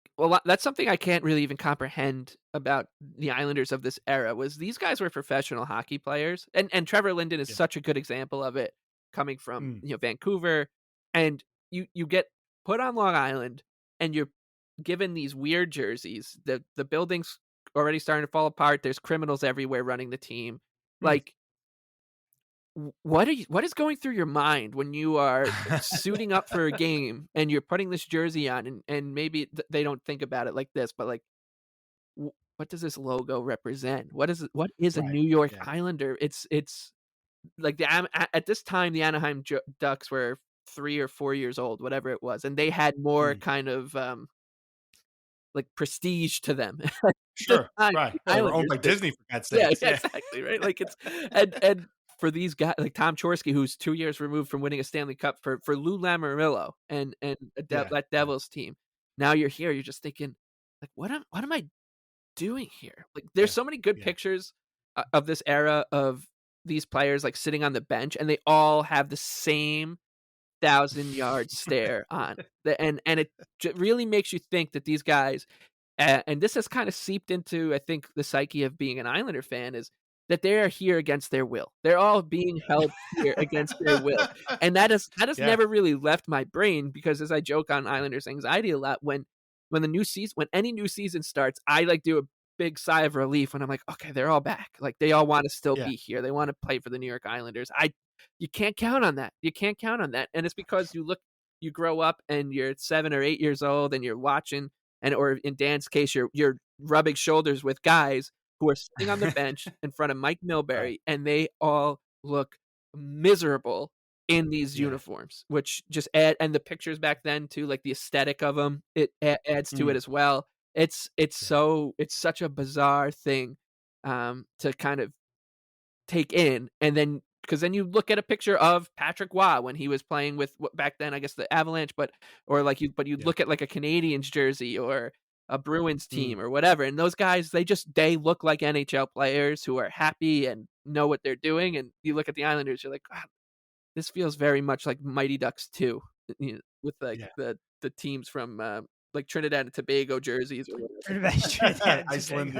that's something I can't really even comprehend about the Islanders of this era was these guys were professional hockey players, and Trevor Linden is such a good example of it coming from Vancouver, and you get put on Long Island, and you're given these weird jerseys. The building's already starting to fall apart. There's criminals everywhere running the team. Like, what is going through your mind when you are suiting up for a game and you're putting this jersey on, and maybe they don't think about it like this, but like, what does this logo represent? What is a New York Islander? It's like at this time the Anaheim Ducks were 3 or 4 years old, whatever it was, and they had more kind of like prestige to them.
Sure, right. They were owned by Disney, for God's sake.
Yeah, exactly, right? Like, it's and for these guys like Tom Chorske, who's 2 years removed from winning a Stanley Cup for Lou Lamoriello and that Devils team. Now you're here, you're just thinking, like, what am I doing here? Like, there's so many good pictures of this era of these players like sitting on the bench, and they all have the same 1,000-yard stare on. And it really makes you think that these guys, and this has kind of seeped into, I think, the psyche of being an Islander fan, is that they are here against their will. They're all being held here against their will. And that has never really left my brain, because as I joke on Islanders anxiety a lot, when any new season starts, I like do a big sigh of relief when I'm like, okay, they're all back. Like, they all want to still be here. They want to play for the New York Islanders. You can't count on that. You can't count on that. And it's because you grow up and you're 7 or 8 years old and you're watching, or in Dan's case, you're rubbing shoulders with guys who are sitting on the bench in front of Mike Milbury, and they all look miserable in these uniforms, which just add, and the pictures back then too, like the aesthetic of them, it adds to it as well. It's such a bizarre thing to kind of take in, and then because then you look at a picture of Patrick Waugh when he was playing with back then, I guess, the Avalanche, but you look at like a Canadiens jersey or a Bruins team or whatever, and those guys, they look like NHL players who are happy and know what they're doing. And you look at the Islanders, you're like, this feels very much like Mighty Ducks 2, with like the teams from like Trinidad and Tobago jerseys or whatever.
Iceland,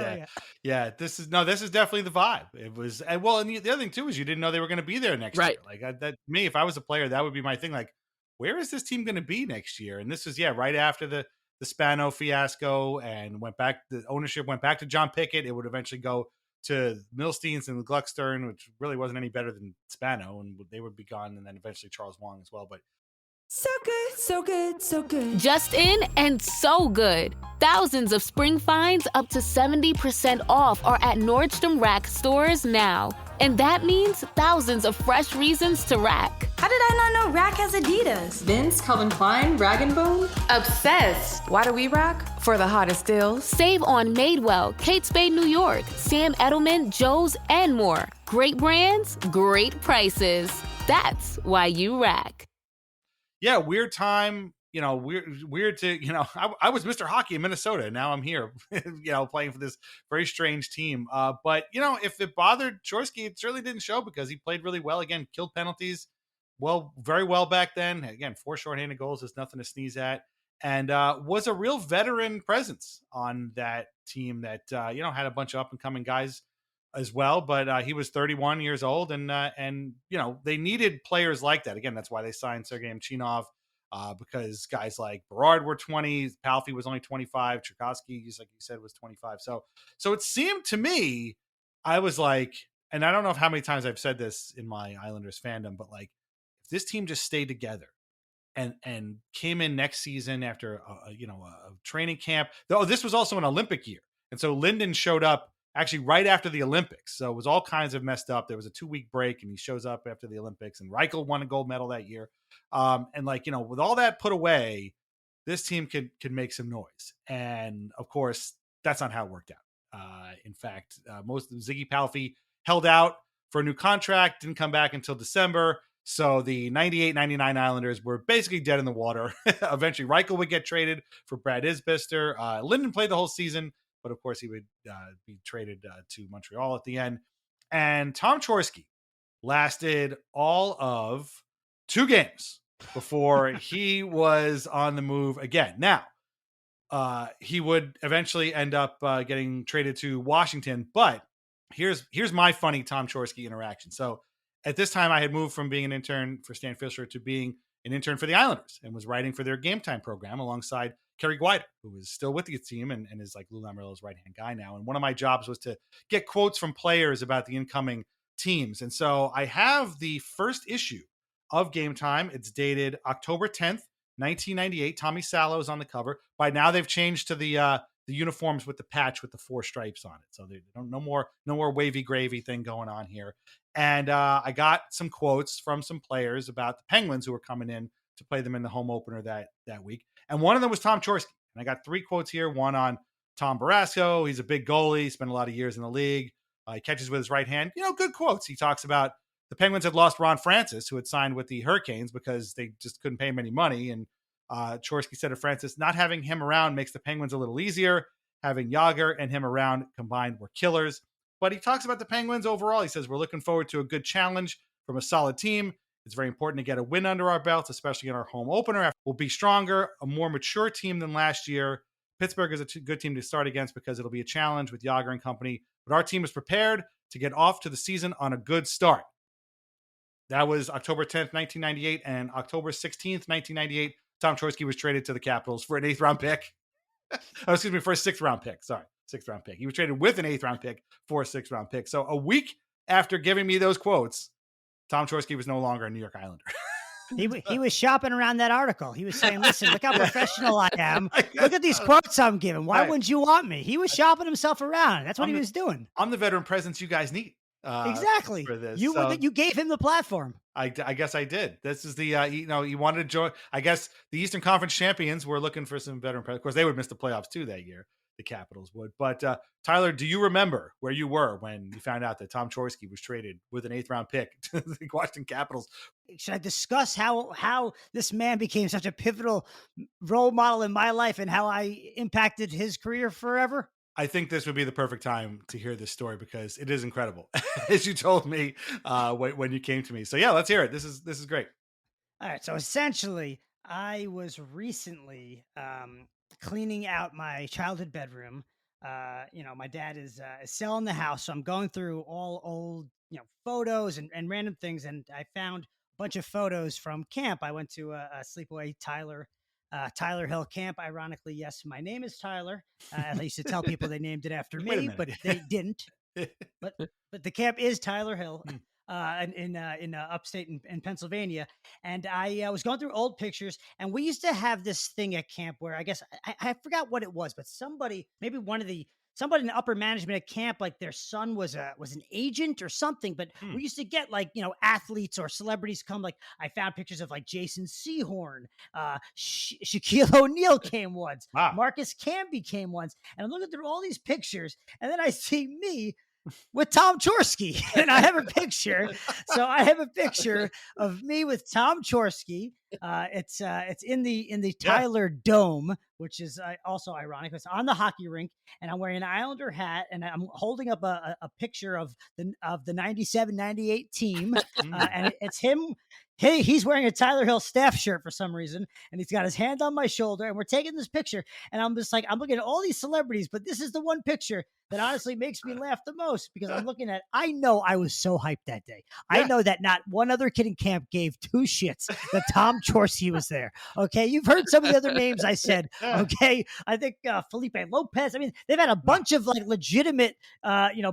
This is definitely the vibe. It was, and the other thing too is you didn't know they were going to be there next year. Like, that me, if I was a player, that would be my thing. Like, where is this team going to be next year? And this was right after the Spano fiasco, and the ownership went back to John Pickett. It would eventually go to Milsteins and Gluckstern, which really wasn't any better than Spano, and they would be gone. And then eventually Charles Wong as well. But
so good, so good, so good.
Just in and so good. Thousands of spring finds up to 70% off are at Nordstrom Rack stores now. And that means thousands of fresh reasons to rack.
How did I not know Rack has Adidas?
Vince, Calvin Klein, Rag & Bone?
Obsessed. Why do we rack? For the hottest deals.
Save on Madewell, Kate Spade New York, Sam Edelman, Joe's, and more. Great brands, great prices. That's why you rack.
Yeah, weird time. Weird to, I was Mr. Hockey in Minnesota, and now I'm here, playing for this very strange team. But, if it bothered Chorske, it certainly didn't show, because he played really well. Again, killed penalties very well back then. Again, 4 shorthanded goals is nothing to sneeze at. And was a real veteran presence on that team that, had a bunch of up-and-coming guys as well. But he was 31 years old, and they needed players like that. Again, that's why they signed Sergei Mchinov. Because guys like Berard were 20, Palffy was only 25, Tchaikovsky, like you said, was 25. So it seemed to me, I was like, and I don't know how many times I've said this in my Islanders fandom, but like, if this team just stayed together and came in next season after a training camp, though this was also an Olympic year, and so Linden showed up actually right after the Olympics, so it was all kinds of messed up. There was a 2-week break, and he shows up after the Olympics, and Reichel won a gold medal that year. And with all that put away, this team could make some noise. And of course, that's not how it worked out. In fact, most of Ziggy Palffy held out for a new contract, didn't come back until December. So the 98-99 Islanders were basically dead in the water. Eventually, Reichel would get traded for Brad Isbister. Linden played the whole season, but of course he would be traded to Montreal at the end. And Tom Chorske lasted all of 2 games before he was on the move again. Now, he would eventually end up getting traded to Washington, but here's my funny Tom Chorske interaction. So At this time, I had moved from being an intern for Stan Fisher to being an intern for the Islanders and was writing for their Game Time program alongside Kerry Guider, who is still with the team and is like Lou Lamoriello's right-hand guy now. And one of my jobs was to get quotes from players about the incoming teams. And so I have the first issue of Game Time. It's dated October 10th, 1998. Tommy Salo is on the cover. By now, they've changed to the uniforms with the patch with the 4 stripes on it. So they don't no more wavy gravy thing going on here. And I got some quotes from some players about the Penguins who were coming in to play them in the home opener that week. And one of them was Tom Chorske. And I got 3 quotes here. One on Tom Barrasso. He's a big goalie. Spent a lot of years in the league. He catches with his right hand. Good quotes. He talks about the Penguins had lost Ron Francis, who had signed with the Hurricanes because they just couldn't pay him any money. And Chorske said to Francis, not having him around makes the Penguins a little easier. Having Jágr and him around combined were killers. But he talks about the Penguins overall. He says, we're looking forward to a good challenge from a solid team. It's very important to get a win under our belts, especially in our home opener. We'll be stronger, a more mature team than last year. Pittsburgh is a good team to start against because it'll be a challenge with Jágr and company. But our team is prepared to get off to the season on a good start. That was October 10th, 1998. And October 16th, 1998, Tom Chorske was traded to the Capitals for an 8th-round pick. For a 6th-round pick. Sorry, 6th-round pick. He was traded with an 8th-round pick for a 6th-round pick. So a week after giving me those quotes, Tom Chorske was no longer a New York Islander.
He was shopping around that article. He was saying, listen, look how professional I am. Look at these quotes I'm giving. Why wouldn't you want me? He was shopping himself around. That's what he was doing.
I'm the veteran presence you guys need.
Exactly.
For this.
You gave him the platform.
I guess I did. This is the, he wanted to join. I guess the Eastern Conference champions were looking for some veteran presence. Of course, they would miss the playoffs too that year. The Capitals would. But Tyler, do you remember where you were when you found out that Tom Chorske was traded with an 8th-round pick to the Washington Capitals?
Should I discuss how this man became such a pivotal role model in my life and how I impacted his career forever?
I think this would be the perfect time to hear this story because it is incredible, as you told me when you came to me. So yeah, let's hear it. This is great.
All right. So essentially, I was recently cleaning out my childhood bedroom. My dad is selling the house, so I'm going through all old photos and random things, and I found a bunch of photos from camp. I went to a sleepaway Tyler Hill camp. Ironically, yes, my name is Tyler. I used to tell people they named it after me, but they didn't. But the camp is Tyler Hill in upstate in Pennsylvania. And I was going through old pictures, and we used to have this thing at camp where I guess I forgot what it was, but somebody in upper management at camp, like their son was an agent or something, but we used to get athletes or celebrities come. Like I found pictures of like Jason Sehorn, Shaquille O'Neal came once, Marcus Camby came once, and I'm looking through all these pictures, and then I see me with Tom Chorske, and I have a picture. So I have a picture of me with Tom Chorske. It's in the Tyler Dome, which is also ironic. It's on the hockey rink, and I'm wearing an Islander hat, and I'm holding up a picture of the 97-98 team, and it's him. Hey, he's wearing a Tyler Hill staff shirt for some reason, and he's got his hand on my shoulder, and we're taking this picture, and I'm just like, I'm looking at all these celebrities, but this is the one picture that honestly makes me laugh the most because I'm looking at, I know I was so hyped that day. Yeah. I know that not one other kid in camp gave 2 shits that Tom Chorske was there. Okay. You've heard some of the other names I said. Okay. I think Felipe Lopez. I mean, they've had a bunch of like legitimate,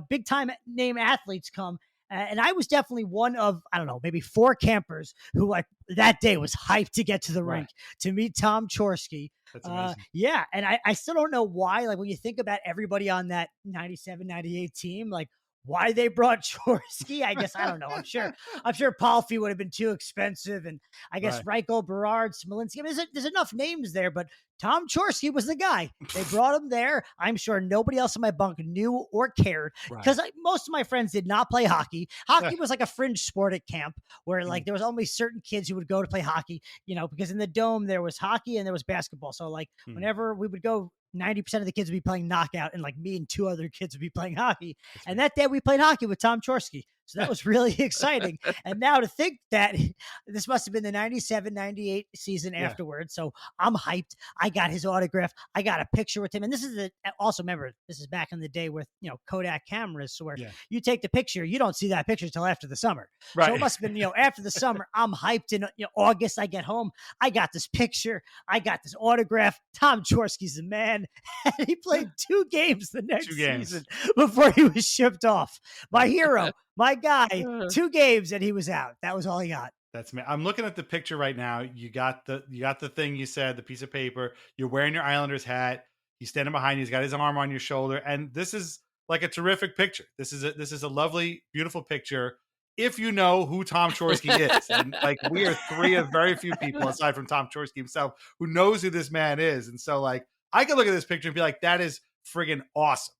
big time name athletes come. And I was definitely one of, I don't know, maybe 4 campers who like that day was hyped to get to the rink to meet Tom Chorske.
That's amazing.
Yeah. And I still don't know why, like when you think about everybody on that 97-98 team, like why they brought Chorske, I guess, I don't know. I'm sure Palfi would have been too expensive. And I guess Reichel, Berard, Smolinski. I mean, there's enough names there, but Tom Chorske was the guy. They brought him there. I'm sure nobody else in my bunk knew or cared because most of my friends did not play hockey. Hockey was like a fringe sport at camp where like there was only certain kids who would go to play hockey, because in the Dome there was hockey and there was basketball. So like whenever we would go, 90% of the kids would be playing knockout, and like me and 2 other kids would be playing hockey. And that day we played hockey with Tom Chorske. So that was really exciting. And now to think that this must have been the 97, 98 season afterwards. So I'm hyped. I got his autograph. I got a picture with him. And this is also remember, this is back in the day with, Kodak cameras. So where you take the picture, you don't see that picture until after the summer.
Right.
So it must have been, after the summer, I'm hyped in August. I get home. I got this picture. I got this autograph. Tom Chorske's the man. And he played 2 games the next season before he was shipped off. My hero, my guy, 2 games and he was out. That was all he got.
That's me. I'm looking at the picture right now. You got the thing you said, the piece of paper. You're wearing your Islanders hat. He's standing behind you. He's got his arm on your shoulder. And this is like a terrific picture. This is a lovely, beautiful picture. If you know who Tom Chorske is, and like we are 3 of very few people aside from Tom Chorske himself who knows who this man is. And so like I could look at this picture and be like, that is friggin' awesome.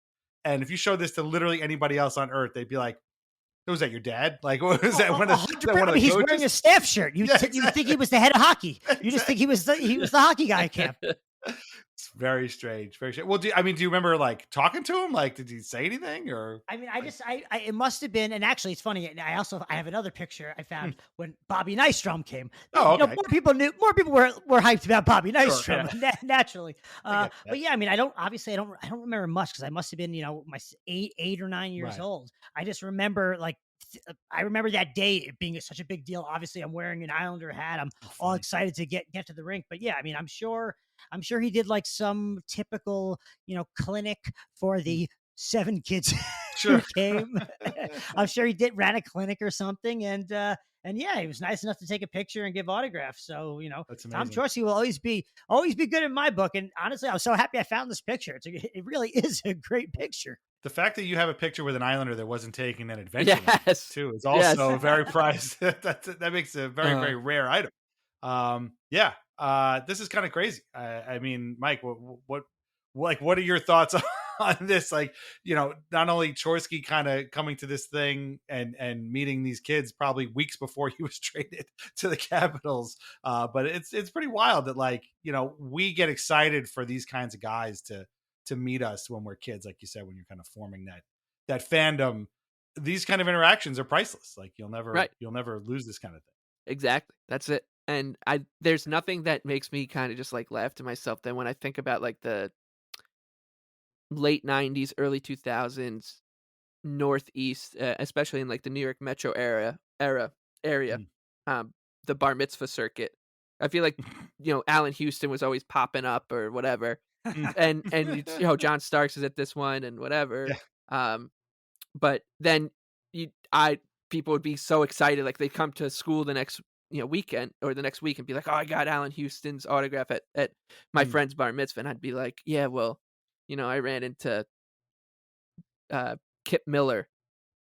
And if you show this to literally anybody else on earth, they'd be like, was that your dad? Like, what was that? One of the
he's
coaches?
wearing a staff shirt. You think he was the head of hockey. You just think he was the hockey guy at camp.
It's very strange. Very strange. Well, do you remember like talking to him? Like, did he say anything or?
I mean, it must have been, and actually it's funny. I have another picture I found when Bobby Nystrom came.
Oh, okay.
More people were hyped about Bobby Nystrom,
Sure,
naturally. But yeah, I mean, I don't remember much because I must have been, my 8 or 9 years old. I just remember I remember that day it being such a big deal. Obviously I'm wearing an Islander hat. I'm all excited to get to the rink, but yeah, I mean, I'm sure he did like some typical, clinic for the 7 kids who came. I'm sure he ran a clinic or something. And yeah, he was nice enough to take a picture and give autographs. So, Tom Chorske will always be good in my book. And honestly, I was so happy I found this picture. It really is a great picture.
The fact that you have a picture with an Islander that wasn't taken at adventure too is also very prized. that makes it a very, very rare item. This is kind of crazy. I mean, Mike, what are your thoughts on this? Like, not only Chorske kind of coming to this thing and meeting these kids probably weeks before he was traded to the Capitals, but it's pretty wild that we get excited for these kinds of guys to meet us when we're kids, like you said, when you're kind of forming that fandom. These kind of interactions are priceless. Like you'll never lose this kind of thing.
Exactly. That's it. And there's nothing that makes me kind of just like laugh to myself than when I think about like the late 90s, early 2000s Northeast, especially in like the New York metro area, the bar mitzvah circuit. I feel like, Allen Houston was always popping up or whatever. and John Starks is at this one and whatever. But then people would be so excited, like they come to school the next weekend or the next week and be like, oh, I got Allen Houston's autograph at my friend's bar mitzvah. And I'd be like, yeah, well, I ran into Kip Miller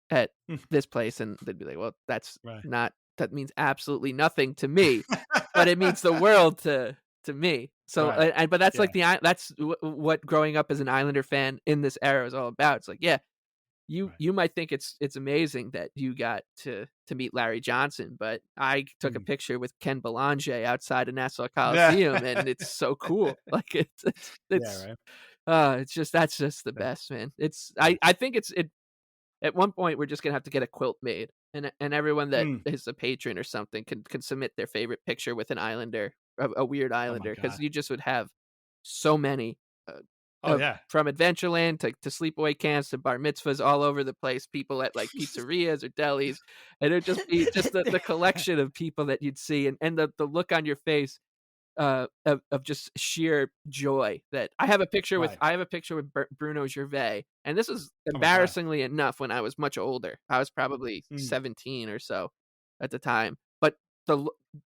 at this place. And they'd be like, well, that means absolutely nothing to me, but it means the world to me. So, but that's that's what growing up as an Islander fan in this era is all about. It's like, yeah, you might think it's amazing that you got to meet Larry Johnson, but I took a picture with Ken Belanger outside of Nassau Coliseum, and it's so cool. Like that's just the best, man. I think at one point we're just gonna have to get a quilt made, and everyone that is a patron or something can submit their favorite picture with an Islander, a weird Islander, because you just would have so many. From Adventureland to sleepaway camps to bar mitzvahs all over the place, people at like pizzerias or delis, and it'd just be just the collection of people that you'd see and the look on your face of just sheer joy. That I have a picture with Bruno Gervais, and this is embarrassingly enough when I was much older. I was probably 17 or so at the time, but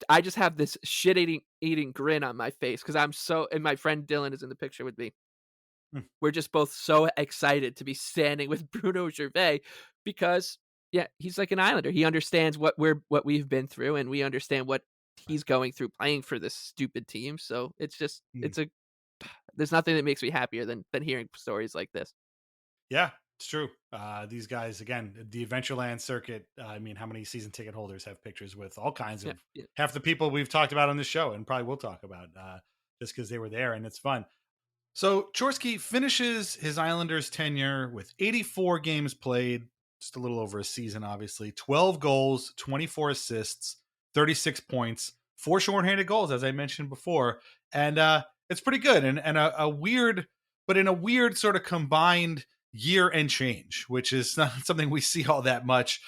I just have this shit eating grin on my face because and my friend Dylan is in the picture with me. We're just both so excited to be standing with Bruno Gervais because he's like an Islander. He understands what we've been through, and we understand what he's going through playing for this stupid team. So it's just there's nothing that makes me happier than hearing stories like this.
Yeah, it's true. These guys, again, the Adventureland circuit. I mean, how many season ticket holders have pictures with all kinds of half the people we've talked about on this show, and probably will talk about just because they were there, and it's fun. So Chorske finishes his Islanders tenure with 84 games played, just a little over a season, obviously. 12 goals, 24 assists, 36 points, 4 shorthanded goals, as I mentioned before. And it's pretty good. And a weird, but in a weird sort of combined year and change, which is not something we see all that much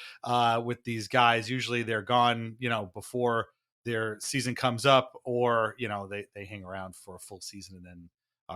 with these guys. Usually they're gone, before their season comes up, or, they hang around for a full season and then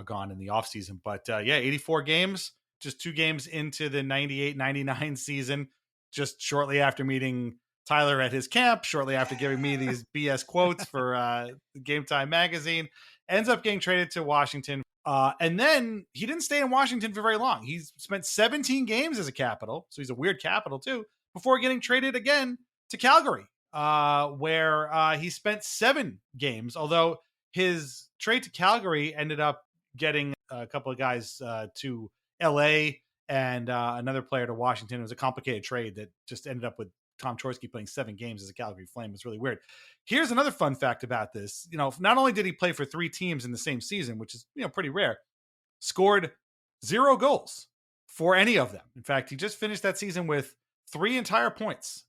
gone in the off season. But 84 games, just 2 games into the 98-99 season, just shortly after meeting Tyler at his camp, shortly after giving me these BS quotes for Game Time magazine, ends up getting traded to Washington. And then he didn't stay in Washington for very long. He's spent 17 games as a Capital, so he's a weird Capital too, before getting traded again to Calgary, where he spent 7 games, although his trade to Calgary ended up getting a couple of guys to LA and another player to Washington. It was a complicated trade that just ended up with Tom Chorske playing 7 games as a Calgary Flame. It's really weird. Here's another fun fact about this. Not only did he play for 3 teams in the same season, which is, pretty rare, scored 0 goals for any of them. In fact, he just finished that season with 3 entire points.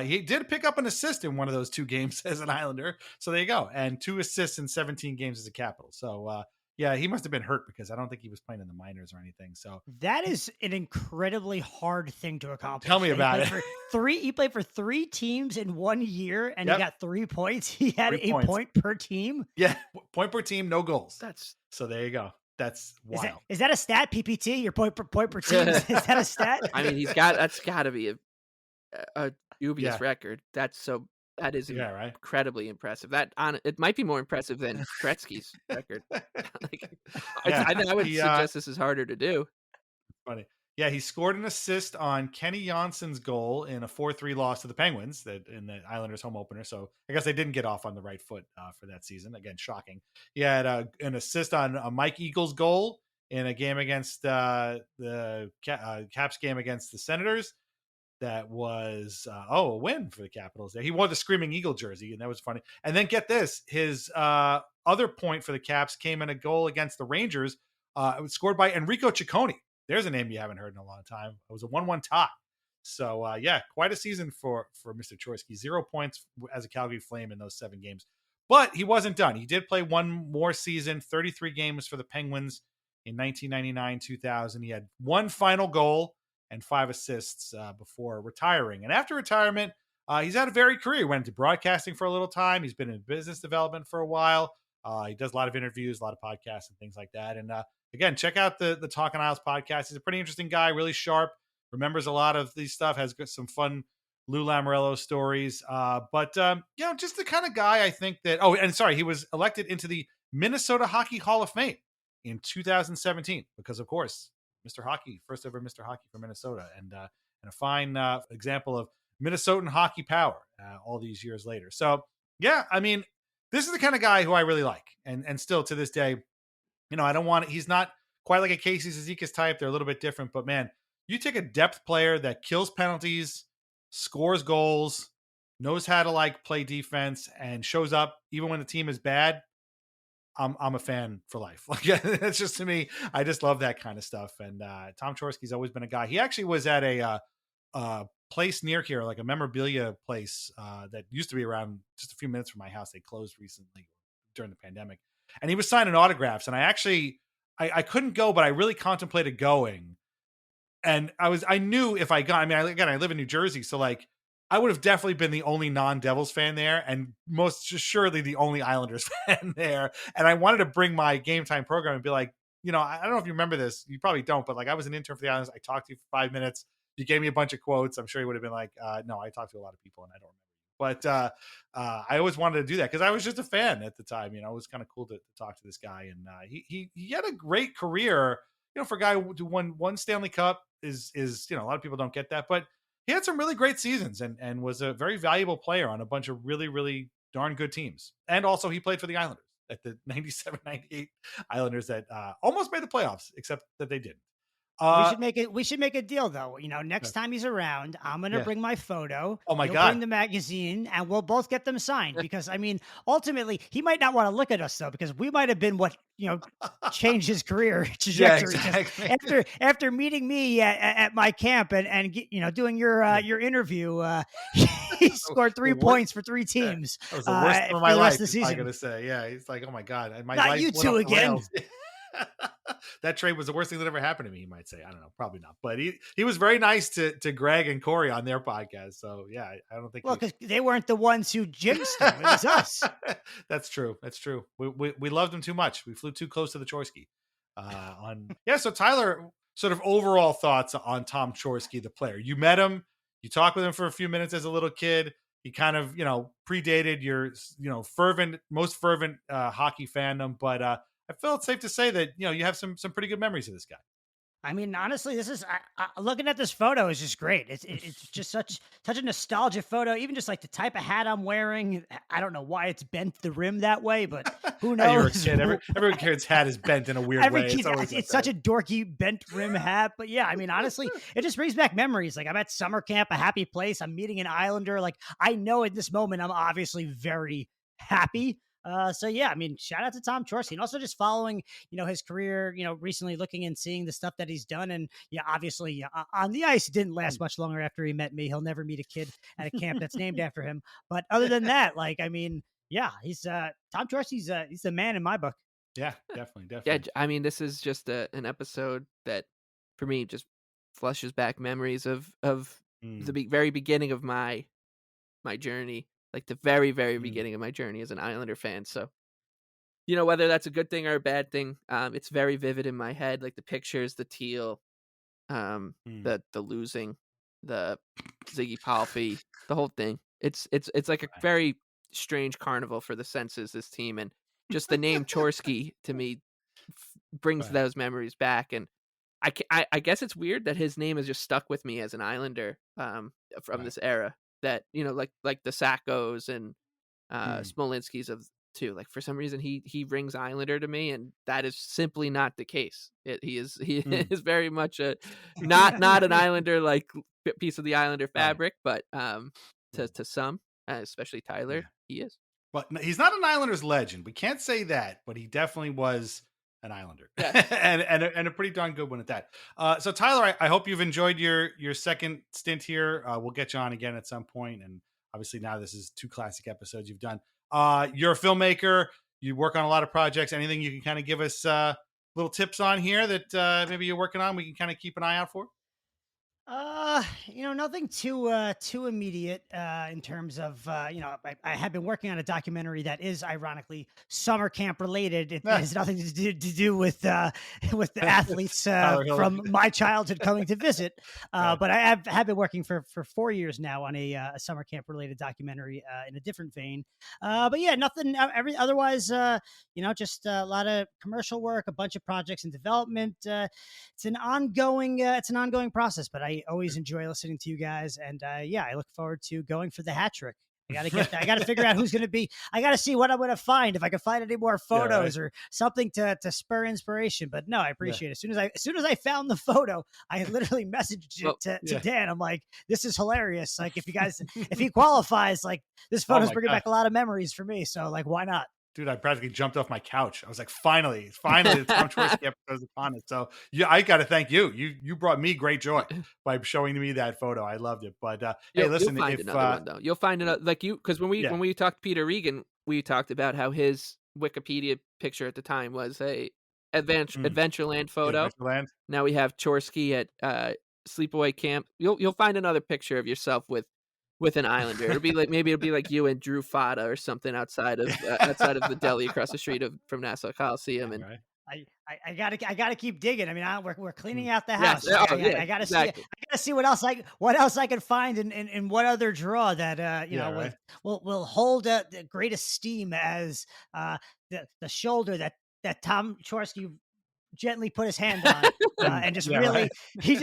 He did pick up an assist in one of those 2 games as an Islander. So there you go. And 2 assists in 17 games as a Capital. So, yeah, he must have been hurt because I don't think he was playing in the minors or anything. So
that is an incredibly hard thing to accomplish.
Tell me about it.
He played for 3 teams in 1 year, and he got 3 points. He had
3
a
points.
point per team.
Yeah, point per team, no goals. So there you go. That's wild.
Is that a stat, PPT? Your point per team? Is that a stat?
I mean, that's got to be a dubious record. That is incredibly impressive. It might be more impressive than Gretzky's record. I would suggest this is harder to do.
Funny. Yeah, he scored an assist on Kenny Jansson's goal in a 4-3 loss to the Penguins in the Islanders home opener. So I guess they didn't get off on the right foot for that season. Again, shocking. He had an assist on a Mike Eagles goal in a game against the Caps game against the Senators. That was a win for the Capitals there. He wore the Screaming Eagle jersey, and that was funny. And then get this, his other point for the Caps came in a goal against the Rangers. It was scored by Enrico Ciccone. There's a name you haven't heard in a long time. It was a 1-1 tie. So, quite a season for Mr. Chorske. 0 points as a Calgary Flame in those 7 games. But he wasn't done. He did play 1 more season, 33 games for the Penguins in 1999-2000. He had 1 final goal and 5 assists before retiring. And after retirement, he's had a varied career. He went into broadcasting for a little time. He's been in business development for a while. He does a lot of interviews, a lot of podcasts and things like that. And again, check out the Talking Isles podcast. He's a pretty interesting guy, really sharp, remembers a lot of these stuff, has got some fun Lou Lamoriello stories. But just the kind of guy I think that, he was elected into the Minnesota Hockey Hall of Fame in 2017 because, of course, Mr. Hockey, first ever Mr. Hockey for Minnesota, and a fine example of Minnesotan hockey power all these years later. So, yeah, I mean, this is the kind of guy who I really like, and still to this day, he's not quite like a Casey Cizikas type. They're a little bit different, but man, you take a depth player that kills penalties, scores goals, knows how to play defense, and shows up even when the team is bad. I'm a fan for life. It's just, to me, I just love that kind of stuff. And Tom Chorske's always been a guy. He actually was at a place near here, like a memorabilia place that used to be around just a few minutes from my house. They closed recently during the pandemic, and he was signing autographs. And I couldn't go, but I really contemplated going. And I knew if I got, I live in New Jersey, so I would have definitely been the only non-Devils fan there, and most surely the only Islanders fan there. And I wanted to bring my Game Time program and be like, I don't know if you remember this. You probably don't, but I was an intern for the Islanders. I talked to you for 5 minutes. You gave me a bunch of quotes. I'm sure you would have been like, no, I talked to a lot of people and I don't remember. But I always wanted to do that because I was just a fan at the time. It was kind of cool to talk to this guy. And he had a great career, for a guy who won 1 Stanley Cup is a lot of people don't get that, but he had some really great seasons and was a very valuable player on a bunch of really, really darn good teams. And also he played for the Islanders at the 97-98 Islanders that almost made the playoffs, except that they didn't.
We should make a deal though. Next time he's around, I'm gonna
Yeah.
bring my photo.
Oh my
You'll
God.
bring the magazine, and we'll both get them signed. Because I mean, ultimately, he might not want to look at us though, because we might have been what changed his career trajectory. 'Cause
exactly.
after meeting me at my camp and doing your interview, he scored 3 points for 3 teams.
That was the worst time of my
for the
life.
rest of the
I'm
season.
gonna say, yeah. He's like, oh my God, my
Not
life
you
went
two
off the
again.
rails. That trade was the worst thing that ever happened to me. You might say, I don't know, probably not, but he was very nice to Greg and Corey on their podcast. So yeah, I don't think.
Well, because they weren't the ones who jinxed him; it was us.
That's true. That's true. We loved him too much. We flew too close to the Chorske. So Tyler, sort of overall thoughts on Tom Chorske, the player. You met him. You talked with him for a few minutes as a little kid. He kind of predated your most fervent hockey fandom, but I feel it's safe to say that you have some pretty good memories of this guy.
I mean, honestly, this is looking at this photo is just great. It's just such a nostalgic photo. Even just like the type of hat I'm wearing. I don't know why it's bent the rim that way, but who knows?
You're a kid. Every kid's hat is bent in a weird way.
It's such a dorky bent rim hat. But yeah, I mean, honestly, it just brings back memories. Like I'm at summer camp, a happy place. I'm meeting an Islander. Like I know at this moment, I'm obviously very happy. So yeah, I mean, shout out to Tom Chorske, and also just following, his career, recently looking and seeing the stuff that he's done. And yeah, obviously on the ice, it didn't last much longer after he met me. He'll never meet a kid at a camp that's named after him. But other than that, like, I mean, yeah, he's Tom Chorske. He's the man in my book.
Yeah, definitely.
Yeah, I mean, this is just an episode that, for me, just flushes back memories of the very beginning of my journey. Like the very, very beginning of my journey as an Islander fan. So, whether that's a good thing or a bad thing, it's very vivid in my head. Like the pictures, the teal, the losing, the Ziggy Palffy, the whole thing. It's like a very strange carnival for the senses, this team. And just the name Chorske to me brings those memories back. And I guess it's weird that his name has just stuck with me as an Islander from this era. That like the Sackos and Smolinskis of too. Like for some reason he rings Islander to me, and that is simply not the case. He is is very much a not an Islander like piece of the Islander fabric, but to some, especially Tyler, he is.
But he's not an Islanders legend. We can't say that, but he definitely was an Islander, and a pretty darn good one at that. So Tyler, I hope you've enjoyed your second stint here. We'll get you on again at some point, and obviously now this is 2 classic episodes you've done. You're a filmmaker. You work on a lot of projects. Anything you can kind of give us little tips on here that maybe you're working on? We can kind of keep an eye out for.
Nothing too immediate in terms of I have been working on a documentary that is ironically summer camp related. It has nothing to do with the athletes from my childhood coming to visit. But I have been working for 4 years now on a summer camp related documentary in a different vein. But yeah, nothing. Otherwise, just a lot of commercial work, a bunch of projects in development. It's an ongoing process, but I always enjoy listening to you guys, and I look forward to going for the hat trick. I gotta figure out who's gonna be. I gotta see what I'm gonna find, if I can find any more photos or something to spur inspiration. But no, I appreciate it. As soon as I found the photo, I literally messaged it to Dan. I'm like, this is hilarious. Like if he qualifies, like this photo's bringing back a lot of memories for me. So like, why not?
Dude, I practically jumped off my couch. I was like, finally, the Tom Chorske episode is upon it. So yeah, I got to thank you. You brought me great joy by showing me that photo. I loved it. But hey, listen,
you'll find another one though. You'll find another, like because when we talked to Peter Regan, we talked about how his Wikipedia picture at the time was a Adventureland photo.
Adventureland.
Now we have Chorske at Sleepaway Camp. You'll find another picture of yourself with an Islander. It'll be like you and Drew Fada or something outside of the deli across the street from Nassau Coliseum. And
I gotta keep digging. I mean, we're cleaning out the house.
Yes.
I gotta see what else I can find in what other draw that will hold the great esteem as the shoulder that Tom Chorske gently put his hand on and just he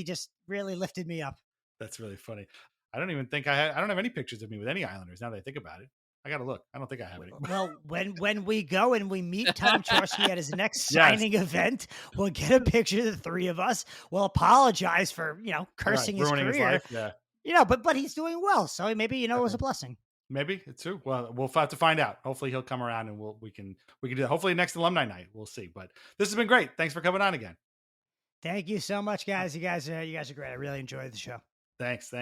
just really lifted me up.
That's really funny. I don't have any pictures of me with any Islanders now that I think about it. I got to look. I don't think I have any.
Well, when we go and we meet Tom Chorske at his next signing event, we'll get a picture of the three of us. We'll apologize for, cursing his career.
His life. Yeah.
But he's doing well. So maybe, it was a blessing.
Maybe it's true. Well, we'll have to find out. Hopefully he'll come around and we can do that. Hopefully next alumni night. We'll see. But this has been great. Thanks for coming on again.
Thank you so much, guys. You guys are great. I really enjoyed the show.
Thanks.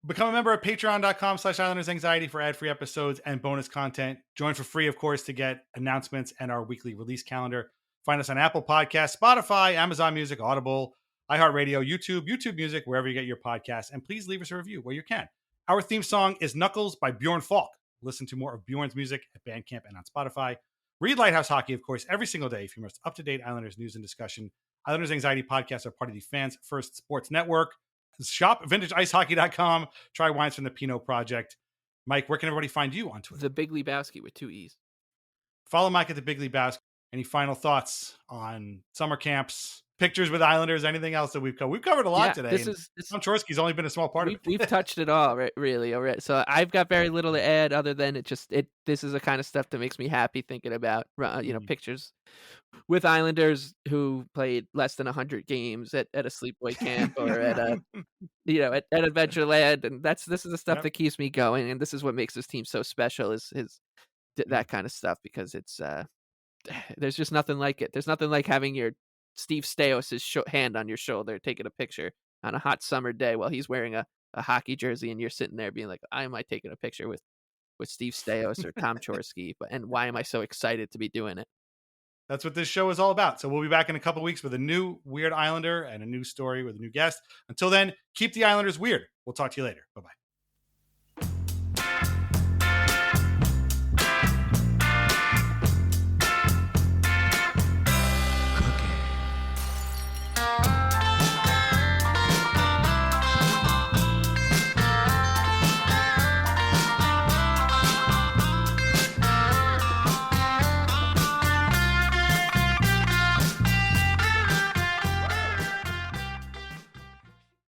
Become a member at patreon.com/Islanders Anxiety for ad-free episodes and bonus content. Join for free, of course, to get announcements and our weekly release calendar. Find us on Apple Podcasts, Spotify, Amazon Music, Audible, iHeartRadio, YouTube Music, wherever you get your podcasts. And please leave us a review where you can. Our theme song is Knuckles by Bjorn Falk. Listen to more of Bjorn's music at Bandcamp and on Spotify. Read Lighthouse Hockey, of course, every single day for your most up-to-date Islanders news and discussion. Islanders Anxiety podcasts are part of the Fans First Sports Network. Shop VintageIceHockey.com. Try wines from the Pinot Project. Mike, where can everybody find you on Twitter?
The Big Lebowski with 2 E's.
Follow Mike at the Big Lebowski. Any final thoughts on summer camps, pictures with Islanders, anything else that we've covered? We've covered a lot today. Tom Chorsche's only been a small part of it.
We've touched it all, really, already. So I've got very little to add other than this is the kind of stuff that makes me happy thinking about, pictures with Islanders who played less than 100 games at a sleepaway camp or at a, at Adventureland. And this is the stuff that keeps me going. And this is what makes this team so special is that kind of stuff, because it's, there's just nothing like it. There's nothing like having your Steve Stamkos' hand on your shoulder, taking a picture on a hot summer day while he's wearing a hockey jersey, and you're sitting there being like, "Why am I taking a picture with Steve Stamkos or Tom Chorske? And why am I so excited to be doing it?"
That's what this show is all about. So we'll be back in a couple weeks with a new Weird Islander and a new story with a new guest. Until then, keep the Islanders weird. We'll talk to you later. Bye-bye.